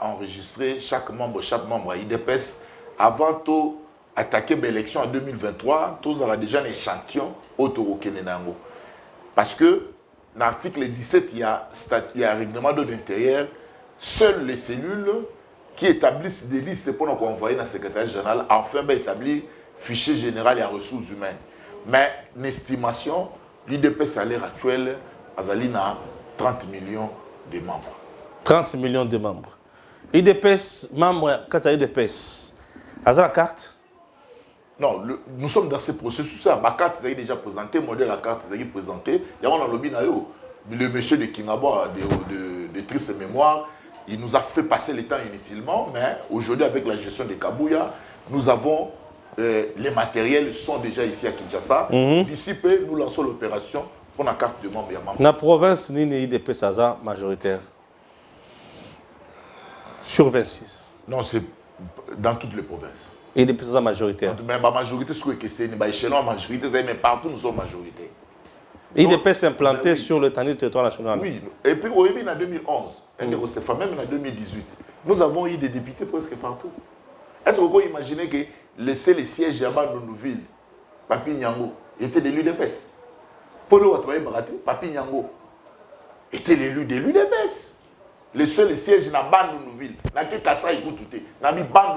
enregistrer chaque membre à IDPS, avant tout attaquer l'élection en 2023, tous ont déjà un échantillon autour Kenenango. Parce que, dans l'article 17, il y a un règlement de l'intérieur. Seules les cellules qui établissent des listes pour nous envoyer dans le secrétaire général, enfin, établir fichier général et ressources humaines. Mais, une estimation, l'IDPS à l'heure actuelle, a 30 millions de membres. 30 millions de membres. IDPS, membre, quand tu as IDPS, a la carte? Non, nous sommes dans ce processus. Ma carte est déjà présentée, le modèle de la carte est présenté. Il y a un lobby, le monsieur de Kingabo, de triste mémoire, il nous a fait passer le temps inutilement, mais aujourd'hui, avec la gestion de Kabuya, nous avons les matériels sont déjà ici à Kinshasa. D'ici peu, nous lançons l'opération pour la carte de membre. Dans la province, il y a IDPS majoritaire. Sur 26. Non, c'est dans toutes les provinces. Et des personnes majoritaires. Mais la majorité, c'est une échelon majorité, mais partout nous sommes majorité. Et des personnes implantées sur le territoire national. Oui, et puis au début en 2011, même en 2018, nous avons eu des députés presque partout. Est-ce que vous imaginez que laisser les sièges à Nouville, Papi Nyango, était l'élu d'EPS. Polo Ouattara Baraté, Papi Nyango, était l'élu de l'UDPS. Les seuls sièges dans Nouville, dans quel cas ça écoute, dans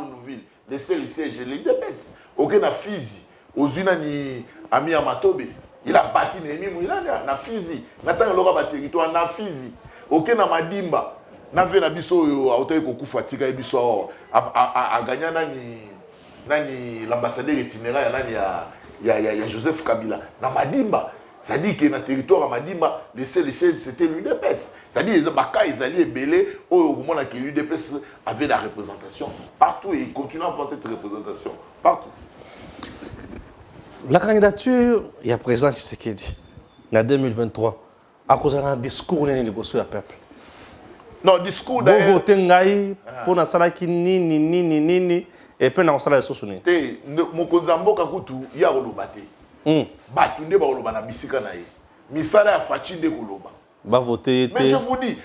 Nouville. Les seuls sièges de l'IDPS. Aucun na Fizi, aux Unani, Ami Amatobe, il a bâti Némi Mouila, na Fizi, n'attend l'aura territoire, na Fizi, aucun na Madimba, n'a vu na biso, à hauteur Koku Fatika et biso, à gagner nani l'ambassadeur itinérant, il y a Joseph Kabila, na Madimba. Ça dit que dans le territoire à Madimba, les seuls sièges c'était l'UDPS. Ça dit que les alliés belés, au moment où l'UDPS avait la représentation partout et il continue à avoir cette représentation partout. La candidature, il y a présent qui ce qu'il dit, en 2023, à cause d'un discours négocié au peuple. Non, discours d'ailleurs. Vous votez Ngaï pour la salle qui ni, et puis dans la salle de Sosouni. Mon Kozambo Kakutu, il y a Olobate. Batunde ba oloba na bisika na ye misala ya fachi de koloba ba voter. Mais je vous dis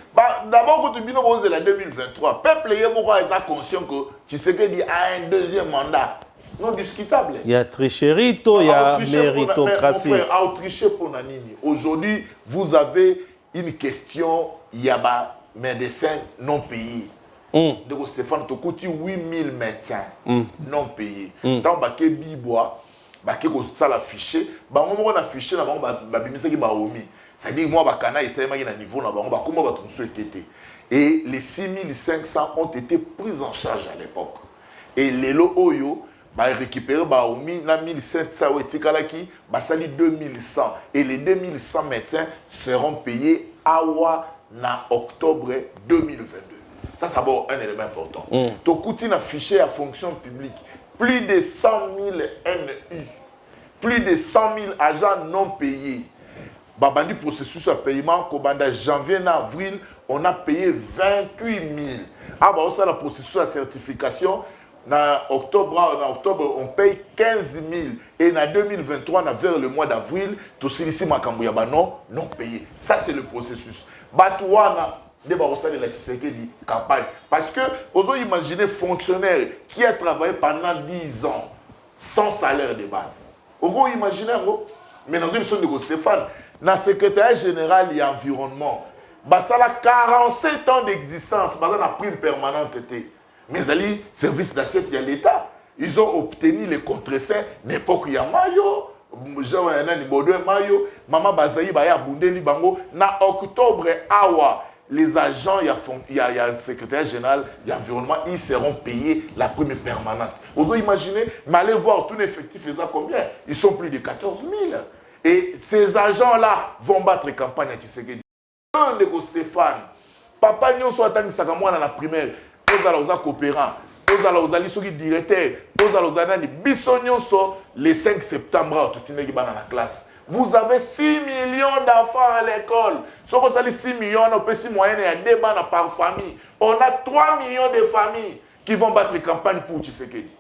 d'abord que tu bino boze la 2023 peuple ye moko est conscient que Tshisekedi a un deuxième mandat non discutable. Il y a tricherie, il y a méritocratie. Mon frère, a triché pour Nanini. Aujourd'hui, vous avez une question, il y a des médecins non payés. Donc Stéphane Tokouti 8000 médecins non payés. Dans Baké Bibois baki ko sala affiché bango moko na affiché na bango ba bimisaki ba omi ça dit moi bakana esaimaki na niveau na bango ba kuma ba tumso ekete et les 6500 ont été pris en charge à l'époque et lelo oyo ba récupérer ba omi na 1700 etikalaki ba sali 2100 et les 2100 médecins seront payés awa na octobre 2022. Ça c'est d'abord un élément important. To kuti na affiché à fonction publique. Plus de 100 000 NI, plus de 100 000 agents non payés. Babandi processus de paiement, Kobanda janvier à avril, on a payé 28 000. Ah bah ça le processus de certification, en octobre on paye 15 000 et en 2023 vers le mois d'avril, tout ici Makambuya non payé. Ça c'est le processus. Batouana de la Tshisekedi campagne. Parce que, vous imaginez fonctionnaire qui a travaillé pendant 10 ans sans salaire de base. Vous imaginez, mais dans une zone de Stéphane, dans le secrétaire général et environnement, ça a 47 ans d'existence, ça a une prime permanente. Mais les services d'assiette de l'État, ils ont obtenu les contreseins n'importe qui mayo. nani Bodo Mayo Mama Bazaï Baya Bundeli Bango na octobre awa les agents il y a un secrétaire général de l'environnement ils seront payés la prime permanente. Vous imaginez mais allez voir tout l'effectif ils ont combien ils sont plus de 14 000 et ces agents là vont battre campagne à Tshisekedi. Un de Stéphane papa nyon soit tant que moi dans la primaire aux allons coopérants aux allons aller directeur aux allons aller bisognon le 5 septembre tout le monde dans la classe. Vous avez 6 millions d'enfants à l'école. Si vous avez 6 millions, on peut 6 moyens et 2 bancs par famille. On a 3 millions de familles qui vont battre campagne pour Tshisekedi.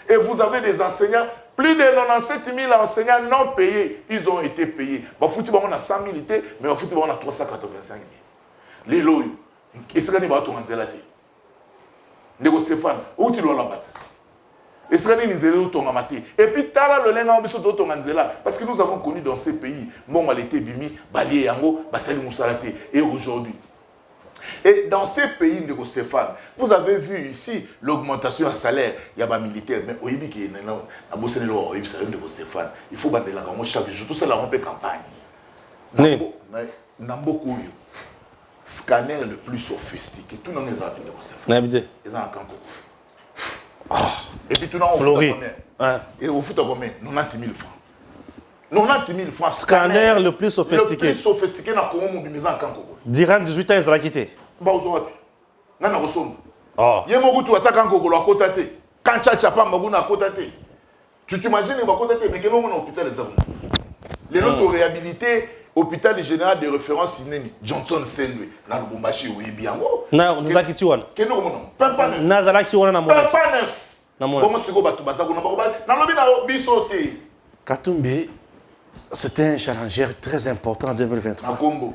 Et vous avez des enseignants, plus de 97 000 enseignants non payés. Ils ont été payés. On a 100 000, mais on a 385 000. Les lois, est-ce que vous avez un Stéphane, où tu dois la battre? Et puis, parce que nous avons connu dans ces pays, Bimi, Bali, Yango, Basali Moussalate, et aujourd'hui. Et dans ces pays de Stéphane, vous avez vu ici l'augmentation en salaire, il y a des militaires, mais au Ibi qui est de Stéphane, il faut battre la gamme chaque jour, tout ça la rompe campagne. Namboku, scanner le plus sophistiqué, tout le monde est appelé de Stéphane. Ils ont un camp. Et puis tout le monde Flori. Et au foot à combien 90 000 francs. 90 000 francs. Scanner le plus sophistiqué. Le plus sophistiqué dans le monde, mais en Kanko. Durant 18 ans, ils ont quitté. Bah, vous avez. Nana Rosom. Oh. Il y a beaucoup de attaques en Congo à côté. Quand tu as pas Magouna à côté. Tu t'imagines, il va côté, mais quel moment l'hôpital les hommes. Les autres réhabilités, hôpital général de référence Johnson Sendwe, dans le Bombashi ou Ibiango. Na, on a quitté. Quel moment Pampa neuf. Nazala qui on a monté. Pampa neuf. Comment c'est qu'on va tout baser? Dans le bisoté. Katumbi, c'était un challenger très important en 2023. Na Combo.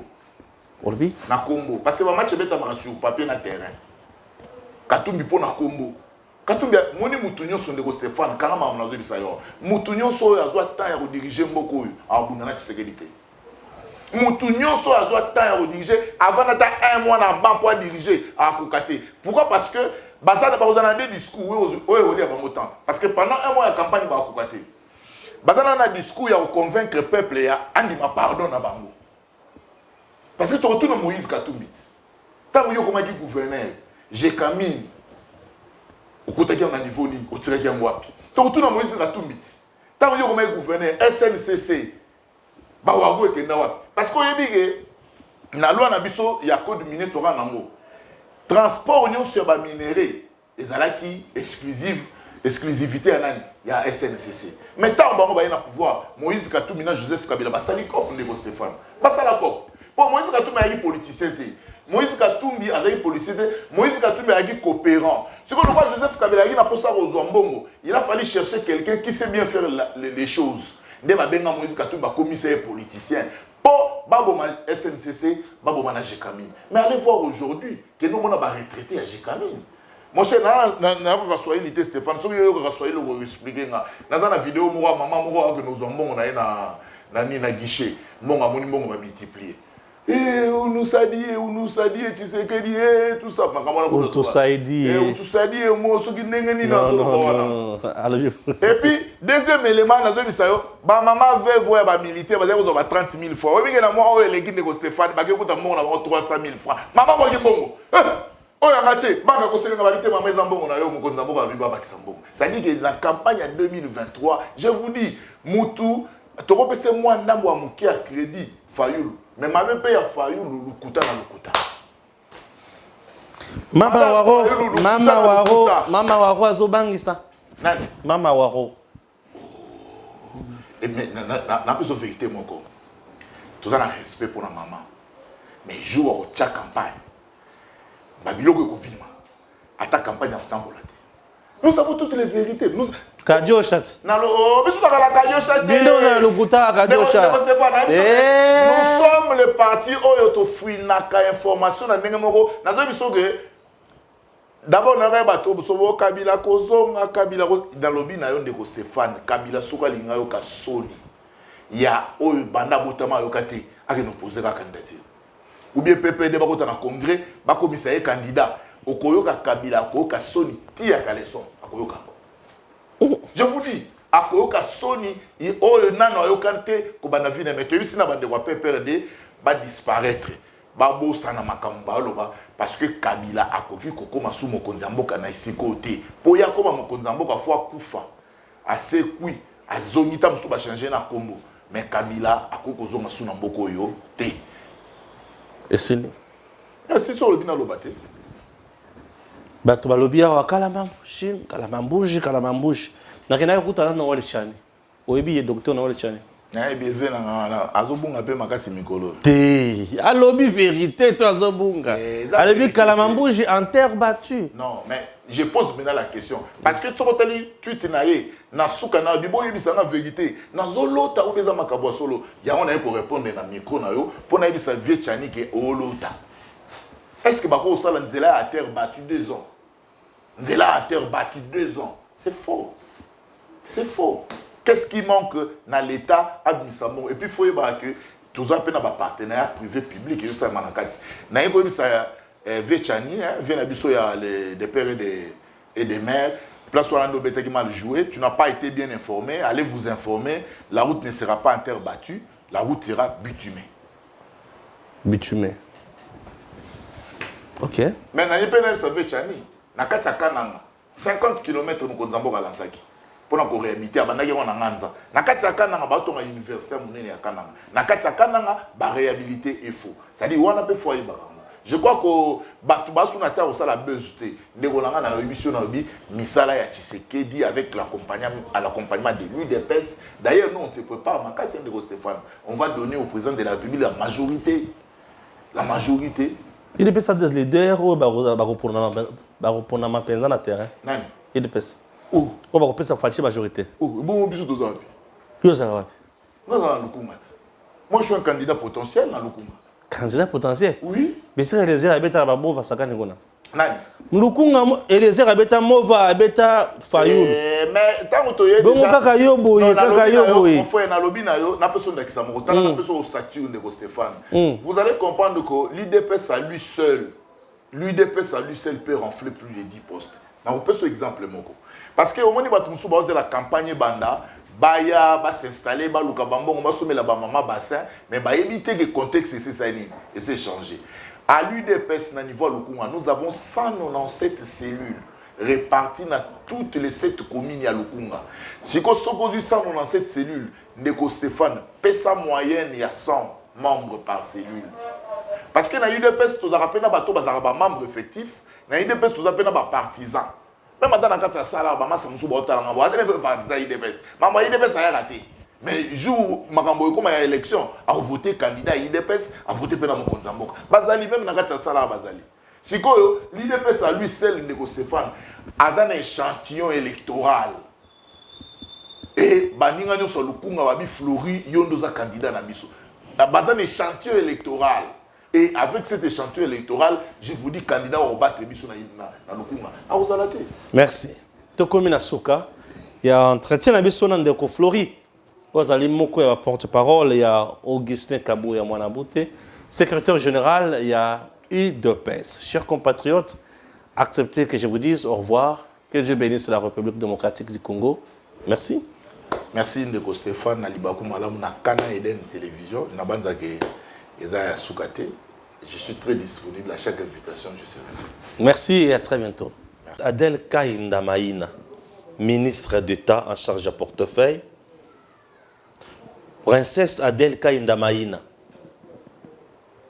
Olbi? Na Combo. Parce que le match est sur papier na terrain. Katumbi pour na Combo. Katumbi, moni Moutounion sont de Stéphane, quand on a dit ça. Moutounion sont à soit temps à diriger Mboko à Bounana Tshisekedi. Moutounion sont à soit temps à diriger avant d'attendre un mois dans banc pour diriger à Kokate. Pourquoi? Parce que Baza n'a pas besoin de discours, parce que pendant un mois, la campagne va Kokate. Baza n'a pas de discours, il y a convaincre le peuple, il y a un pardon à Bango. Parce que tu retournes à Moïse Katumbit. Tant que tu es gouverneur, j'ai camine. Au côté de un niveau, au tiré de Mwapi. Tu retournes à Moïse Katumbit. Tant que tu es gouverneur, SNCC, Bawago et Kendawap. Parce que dans la loi, il y a code minier Torah Nango. Transport sur les minéraux, exclusivité il y a SNCC. Mais tant que vous avez le pouvoir, Moïse Katumbi, Joseph Kabila, Basali Kop, Stéphane. Basala Kop. Bon, Moïse Katumbi a été politicien. Moïse Katumbi a été politicien. Moïse Katumbi a été coopérant. Ce qu'on voit Joseph Kabila, il a pas ça aux Mbongo. Il a fallu chercher quelqu'un qui sait bien faire les choses. Dès que Moïse Katumbi a commissaire politicien. Pour Baboma SNCC, Baboma na Jekamine. Mais allez voir aujourd'hui que nous avons retraité à Jekamine. Mon cher, pas soyez Stéphane, si vous soyez le expliquer dans la vidéo, maman, que nous avons na guichet, mon amour, on va multiplier. Et on nous a dit, tu sais que dit, tout ça. On tout ça dit. On tout ça dit, moi, ce qui n'est non. Et puis, deuxième élément, maman veut voir les militaires, parce qu'ils ont 30 000 francs. Oui, mais moi, on est l'équipe de Stéphane, parce que nous avons 300 000 francs. Maman, moi, je dis, oh, il a raté. Ça dit que dans la campagne en 2023, je vous dis, Moutou, tu repères moi un homme à crédit, Fayoul. Mais ma même paye à Fayoul, le Kouta dans le Kouta. Mama Waro, Azobangisa. Mama Waro. Et mais, n'a pas de vérité, mon corps. Tout ça, un respect pour la maman. Mais jour à chaque campagne. Babiloko Kobima. À ta campagne en temps pour la. Nous avons toutes les vérités. Nous Kadioshat. Nous sommes le parti où il y a information. D'abord, on a Kabila Kozonga, Kabila dans le lobby de Stéphane, Kabila Souka Lingayo Kasoni. Il y a Banda Botama Yokate à nous poser la candidature. Ou bien PPD va dans le congrès, va commissaire candidat. Okoyoka Kabila Koyoka Soni tia Kaleson. Je vous dis, akoyoka soni oyo nano ayoka te kobanda vie na mais toyebi si na bandeko ya PPRD disparaître babosana makambo baloba parce que Kabila akoki kokoma su mokonzi ya mboka na esika te po ya koma mokonzi ya mboka fo akufa asekui azongi ta mosu bachange na kombo mais Kabila akoki kozonga su na mboka oyo te esili c'est sur le bina loba te bato balobi awa kalamambushi nakendaki kutana na wale chani oyebi ye docteur na wale chani nayebi eve na azobunga mpe makasi mikolo te alobi vérité to azobunga alobi kalamambushi en terre battue. Non mais je pose maintenant la question parce que tsokotali tweet na ye na suka na bibo yebisa na vérité nazolota ou beza makabo solo yango na ye ko répondre na micro na yo pour na yebisa vie chani ke olota. Est-ce que bako osala nzela à terre battue 2 ans? Nzela à terre battue 2 ans. C'est faux. C'est faux. Qu'est-ce qui manque dans l'État administratif? Et puis il faut que tous les partenariats privé-public et ça manakati. Na yeko bisa Vechani, vient abisso ya des pères et des mères. Place où on a mal joué, tu n'as pas été bien informé, allez vous informer, la route ne sera pas en terre battue, la route sera bitumée. Bitumée. OK. Mais na yepena sa Vechani, na kata kananga 50 km nous konzambo balansaki. Pour nous réhabiliter, abandaki wana nganza. Na kati ya kananga bato na université munene ya kananga. Na kati ya kananga ba réhabiliter il faut. Ça dit wana pe foyer barango. Je crois que bato basu na ta osala bezuté. Ndeko nanga na émission na bi misala ya Tshisekedi avec l'accompagnement de l'UDPS. D'ailleurs nous on se prépare makasi ndeko Stéphane. On va donner au président de la République la majorité. La majorité. Il est ça des leaders ou ba repona ma penza na terrain. Nani? Il est pèse. Où? On va couper sa fâchée majorité. Où? Bon, bisous aux amis. Yo ça va. Non, non, Lukunga. Moi, je suis un candidat potentiel dans Lukunga. Candidat potentiel? Oui. Mais c'est les airs abeta la bova sakani ngona. Nani? Lukunga et les airs abeta mova abeta fayoul. Mais tant que tu es déjà. Bon kaka yo boy, kaka yo boy. Mon frère na lobi na yo, na personne d'examen, tant na personne au Saturne de Stéphane. Vous allez comprendre que l'IDPS à lui seul, peut renfler plus de 10 postes. Na on peut ce exemple moko. Parce que au moment où la campagne banda, baya va s'installer, ba luka bambon, va sommer la maman bassin, mais ba éviter que le contexte et c'est changé. À l'UDPS na niveau Lukunga, nous avons 197 cellules réparties dans toutes les 7 communes à Lukunga. Si on s'oppose 197 cellules, Ndeko Stéphane, pesa moyenne il y a 100 membres par cellule. Parce que dans l'UDPS, tu as rappelé na membres effectifs, dans l'UDPS, tu as rappelé na partisans. Même dans la carte de salaire, je suis partisan IDPS. Maman IDPS a raté. Mais jour makambo comme il y a élection, a voté candidat IDPS, a voté pour mon Konzamboka. Bazali même dans la carte de salaire bazali. Si quoi l'IDPS a lui seul Ndeko Stéphane a un échantillon électoral. Et baninga nyo so lukunga babi flori yondo za candidat na biso. Bazan échantillon électoral. Et avec cet échantillon électoral, je vous dis candidat au battre biso na lukunga. A ozalate. Merci. Tokomi na suka. Il y a entretien na biso na Ndeko Flori. Ozali moko ya porte-parole, il y a Augustin Kabou ya Mwanabute, secrétaire général, il y a UDPS. Chers compatriotes, acceptez que je vous dise au revoir. Que Dieu bénisse la République démocratique du Congo. Merci. Merci Ndeko Stéphane na libaku malamu na Kana Eden Télévision. Na banza ke Ezaya Soukate. Je suis très disponible à chaque invitation, je serai là. Merci et à très bientôt. Merci. Adel Kainda Maïna, ministre d'État en charge de portefeuille. Princesse Adel Kainda Maïna,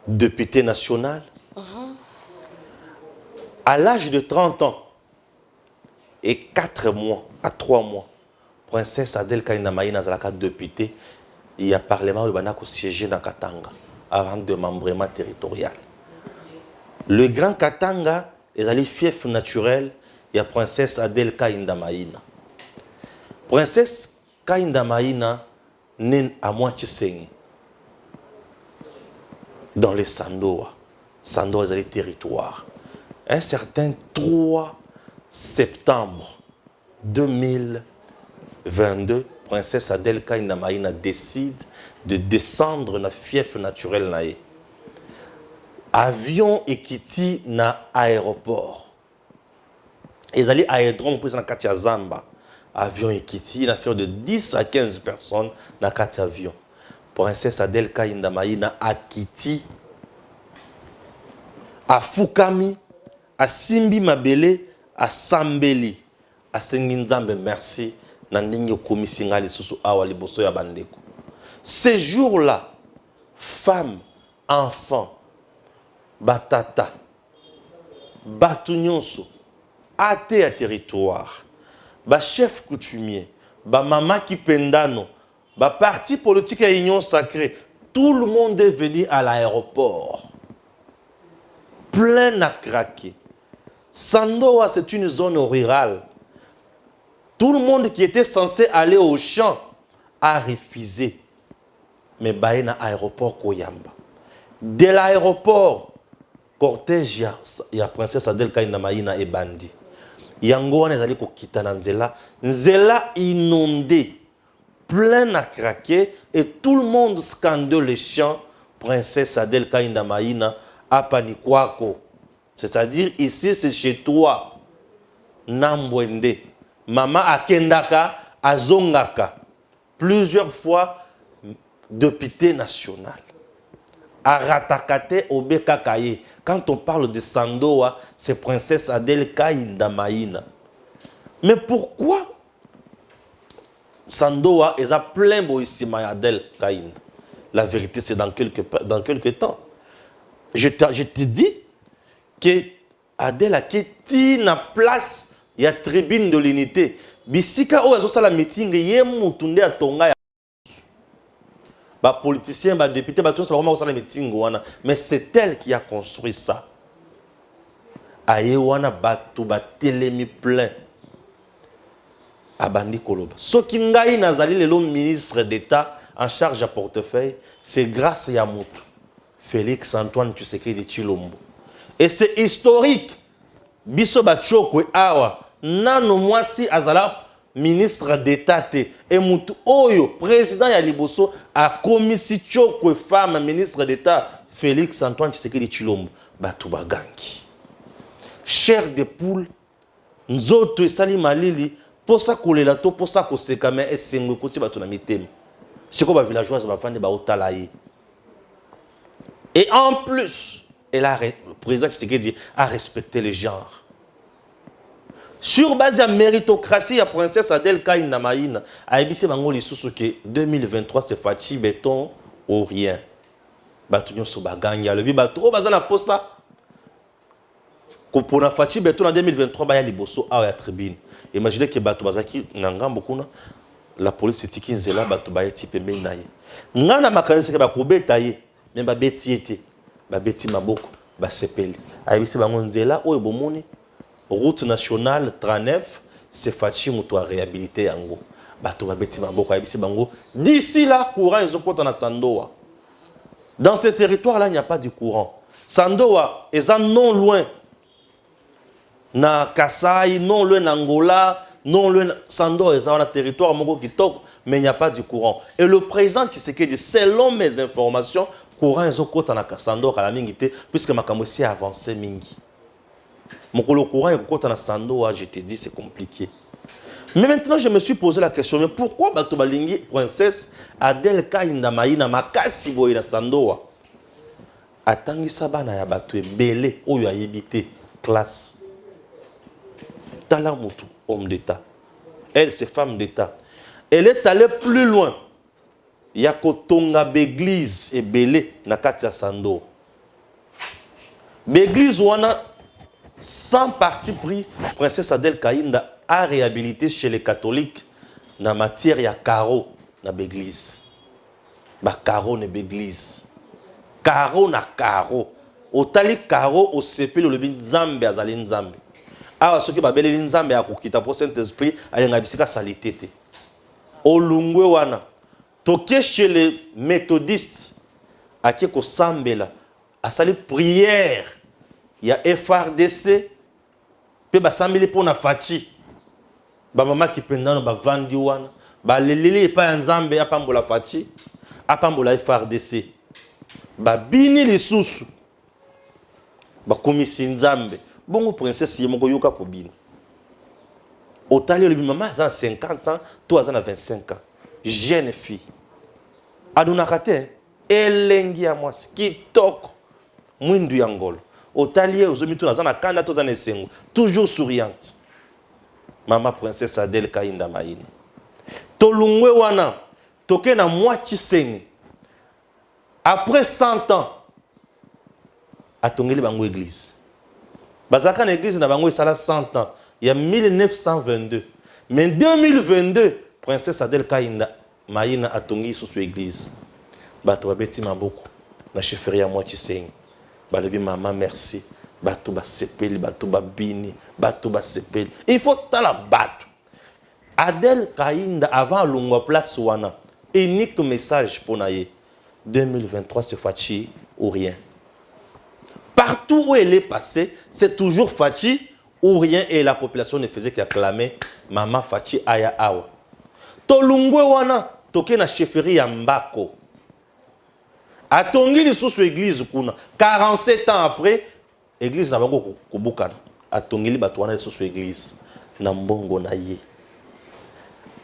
députée nationale. À l'âge de 30 ans et 4 mois, à 3 mois, Princesse Adel Kainda Maïna est députée. Il y a un parlement qui a siégé dans Katanga avant de membrement territorial. Le grand Katanga est allé fief naturel. Il y a Princesse Adel Kainda Maïna. Princesse Kainda Maïna née à Moitié-Sengi, dans les Sandoa. Sandoa est allé territoire. Un certain 3 septembre 2022, Princesse Adel Kainda Maïna décide de descendre dans le fief naturel. Avion Ekiti na aéroport. Ils allaient à aérodrome pour Katia Zamba. avion ekiti, une affaire de 10 à 15 personnes dans 4 avions. Princesse Adèle Kainda Maïna a Kiti, a Fukami, a Simbi Mabele, a Sambeli, a Senginzambe, merci, Nandinyo Komisinga les Susu Awa Liboso ya Bandeko. Ces jours-là, femmes, enfants, batata, batunyonso, athée à territoire, ba chef coutumier, ba mama qui pendano, ba parti politique à union sacrée, tout le monde est venu à l'aéroport. Plein à craquer. Sandoa, c'est une zone rurale. Tout le monde qui était censé aller au champ a refusé. Mais il y a un aéroport Koyamba. De l'aéroport, cortège, il y a princesse Adèle Kainda Maïna et bandi. Yango wana ezali kokita na nzela. Nzela inondée. Plein à craquer et tout le monde scande les chants princesse Adèle Kainda Maïna à Panikwako. C'est-à-dire ici c'est chez toi. Nambwende. Mama Akendaka Azongaka. Plusieurs fois député national. Aratakate Obekakaye. Quand on parle de Sandoa, c'est princesse Adèle Kainda Maïna. Mais pourquoi Sandoa est à plein boissima Adèle Kainda? La vérité, c'est dans quelques temps. Je te dis que Adèle a quitté la place, il y a tribune de l'unité. Bisika o azo sala meeting yemu tunde atonga ya ba politicien, ba député, ba tout ça vraiment sala meeting wana, mais c'est elle qui a construit ça. Aye wana batu ba telemi plein. Abandi Koloba. Soki ngai nazali lelo ministre d'État en charge à portefeuille, c'est grâce à Moutou, Félix Antoine Tshisekedi Tshilombo. Et c'est historique. Biso Bachokwe Awa, nano mwasi azala ministre d'État te. Et Moutou Oyo, président ya Liboso, a commis si Tchokwe femme ministre d'État, Félix Antoine Tshisekedi Tshilombo. Batou bagangi. Chair de poule, nzoto esali malili, pour ça qu'on là to pour ça qu'on sait quand même est côté ba tonami tem c'est quoi ba villageoise ba fande ba otalaye et en plus elle a le président Tshisekedi a respecté les genres sur base de méritocratie la princesse Adèle Kainda Maïna a ebissé bango lisusu que 2023 c'est Fachi béton ou rien ba tunyo so baganga le bi ba to bazana posa pour la Fachi béton en 2023 ba ya liboso a ya tribune. Imaginez que Bato Bazaki Nangambo kuna la police est tikinzela Bato Bayeti pembe naye. Ngana makanisi ke bakobeta ye, mais ba beti ete, ba beti maboko, ba sepeli. Ayibisi bango nzela oyo bomoni route nationale 39 c'est Fachi muto a réhabilité yango. Bato ba beti maboko ayibisi bango d'ici là courant ils ont porté na Sandoa. Dans ce territoire là il n'y a pas de courant. Sandoa est non loin. Na Kasai, non loin Angola, non loin Sandoa, ils ont un territoire qui toque, mais il n'y a pas de courant. Et le président Tshisekedi, selon mes informations, courant ils ont côté na Sandoa à la mingité, puisque ma kamossi a avancé mingi. Mon courant est côté na Sandoa, je te dis c'est compliqué. Mais maintenant je me suis posé la question, mais pourquoi Bato Balingi princesse Adèle Kainda Maïna makasi boy na Sandoa? Atangi sabana ya bato ebele oyo ayebité classe. Talamutu, homme d'État. Elle, c'est femme d'État. Elle est allée plus loin. Il y a Kotonga Béglise et Belé, Nakatia Sando. Béglise, on a 100 partis pris. Princesse Adèle Kainda a réhabilité chez les catholiques dans matière, il y a Caro dans Béglise. Bah, Caro n'est Béglise. Caro na Caro. Au tali Caro, au CP, le bin Zambe, Azalin Zambe. Ah, ceux qui ont belé l'inzambe à kokita pour Saint-Esprit, allez ngabisika salité. Olungwe wana. Toké chez les méthodistes, à qui ko sambela, à sali prière. Il y a FRDC, pe ba sambeli pour na fachi. Ba mama qui pendant ba vandi wana, ba lelele pa nzambe apambola fachi, apambola FRDC. Ba bini lisusu. Ba komisi nzambe. Bongo princesse yemoko yoka kobina. Otali, maman, elle a 50 ans, toi, elle a 25 ans. Jeune fille. Adunakate, elengi à moi, kitoko, mwindu yangolo. Otali, ozomi tout na kanda, tout na sengo, toujours souriante. Maman princesse Adèle Kainda Maïna. Tolungwe wana, toke na moitié sengi. Après 100 ans, atongeli bango église. Bazaka na église na bango esala 100 ans. Il y a 1922. Mais 2022, princesse Adèle Kainda Maïna atongi sous église. Bato babeti maboko na chefferie à moitié sengi. Balobi maman merci. Bato ba sepeli, bato ba bini, bato ba sepeli. Il faut tala bato. Adèle Kainda avant Lungo place wana. Unique message pour naye. 2023 c'est Fachi ou rien. Partout où elle est passée, c'est toujours Fachi ou rien et la population ne faisait qu'acclamer Maman Fachi Aya Awa. Tolungwe wana toke na chefferie ya Mbako. Atongi lisusu église kuna 47 ans après église na bango kubukana. Atongi li bato wana lisusu église na mbongo na ye.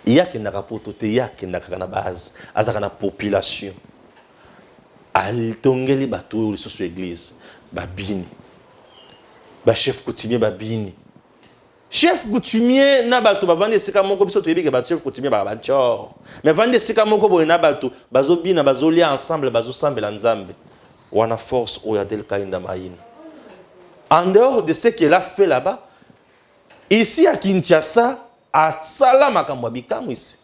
Yaki na rapoto te yaki na kana base azaka na population. Altongeli bato lisusu église babini. Ba chef coutumier babini. Chef coutumier na bato ba vendre sika moko biso toyebi ke ba chef coutumier ba chor. Mais vendre sika moko bo na bato bazo bina bazo lia ensemble bazo sambela nzambe. Wana force Oyadel Kainda Maïna. En dehors de ce qu'elle a fait là-bas, ici à Kinshasa, à Salamakamba bikamu ici.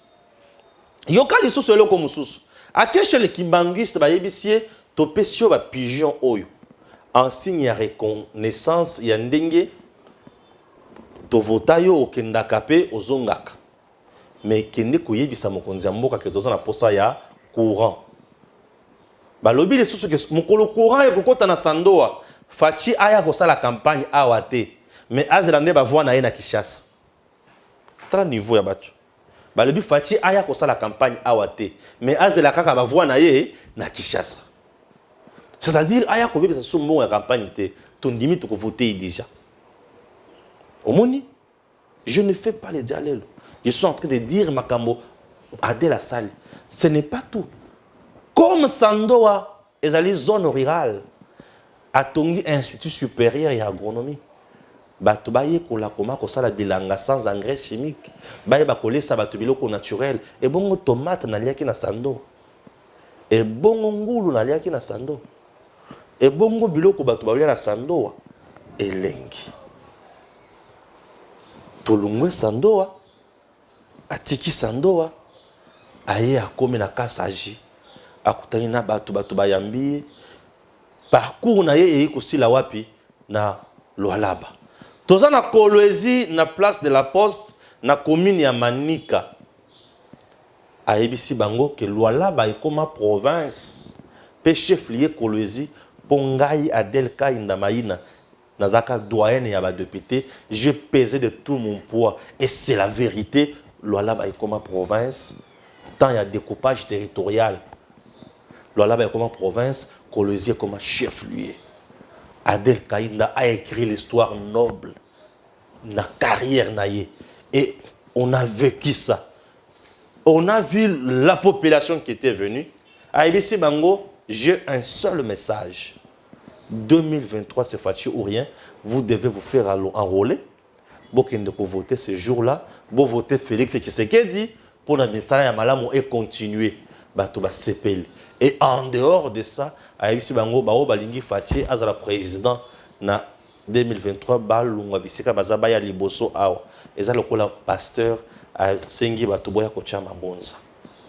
Yoka lisusu eloko mususu. Akeshe le kimbangiste ba yebisie topesio ba pigeon oyo. En signe ya reconnaissance ya ndenge tovotayo okendaka pe ozongaka. Mais kende koyebisa mokonzi ya mboka ke toza na posa ya courant. Balobi lisusu ke mokolo courant ya kokota na Sandoa, Fachi aya kosala campagne awa te. Mais azela nde bavwa na ye na Kinshasa. Tala niveau ya bato. Balobi Fachi aya kosala campagne awa te. Mais azela kaka bavwa na ye na Kinshasa. C'est-à-dire aya kobebisa so mbongo ya campagne te. Tondimi to ko voter déjà. Omoni, je ne fais pas les dialogues. Je suis en train de dire Makambo Adèle Asali. Ce n'est pas tout. Comme Sandoa, ils allaient zone rurale, à Tongi Institut supérieur et agronomie. Bato baye kola koma kosala bilanga sans engrais chimique. Baye bakole sa bato biloko naturel. Et bongo tomate na liaki na Sando. Et bongo ngulu na liaki na Sando. Et bongo biloko bato balia na Sandoa. Et lengi. Tolungwe Sandoa. Atiki Sandoa. Aye akome na kasaji. Akutani na bato bayambi. Parcours na ye kosila wapi na Lualaba. Toza na Kolwezi na place de la Poste na commune ya Manika. Ayebisi bango ke Lualaba ekoma province. Pe chef lié Kolwezi Pongai Adèle Kainda Maïna. Nazaka doyenne ya ba député, je pesais de tout mon poids et c'est la vérité. Lualaba ekoma province. Tant il y a découpage territorial. Lualaba ekoma province, Kolwezi comme chef-lieu. Adèle Kainda a écrit l'histoire noble, la carrière naïe. Et on a vécu ça. On a vu la population qui était venue. À IBC Bango, j'ai un seul message. 2023, c'est Fachi ou rien. Vous devez vous faire enrôler. Vous pouvez voter ce jour-là. Vous votez Félix Tshisekedi pour le message à Malamu et continuer. Et en dehors de ça, Aïbisi Bango, Bao Balingi Fachi, Azala président, na 2023, Balunga Bisika Bazabaya Liboso Awa. Et ça, le pasteur, Sengi Batuboya Kochama Bonza.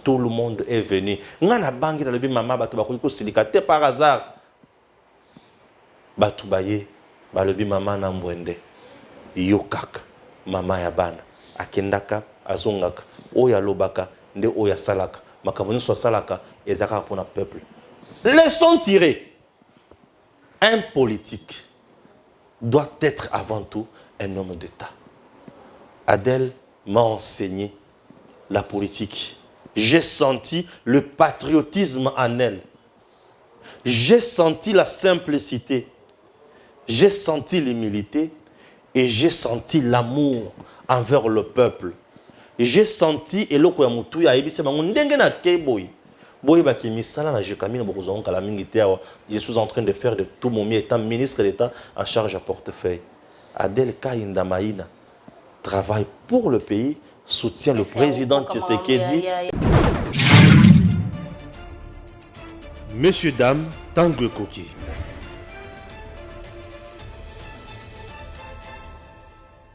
Tout le monde est venu. Ngana bangi dans le bim mama Batubakou Silikate par hasard. Batubaye, Balobi mama Nambwende. Yokak, mama Yabana. Akendaka, Azongaka, Oya Lobaka, Nde Oya Salaka. Makamoni soit salaka et zaka pour le peuple. Leçon tirée. Un politique doit être avant tout un homme d'État. Adèle m'a enseigné la politique. J'ai senti le patriotisme en elle. J'ai senti la simplicité. J'ai senti l'humilité Et j'ai senti l'amour envers le peuple. J'ai senti eloko ya mutu ya ebise bango ndenge na keboy. Boy ba ki misala na jekamina bokozon kala mingi te awa. Je suis en train de faire de tout mon mieux étant ministre d'État en charge à portefeuille. Adel Kainda Maïna travaille pour le pays, soutient le président Tshisekedi. Messieurs, dames, Tanguy Koki.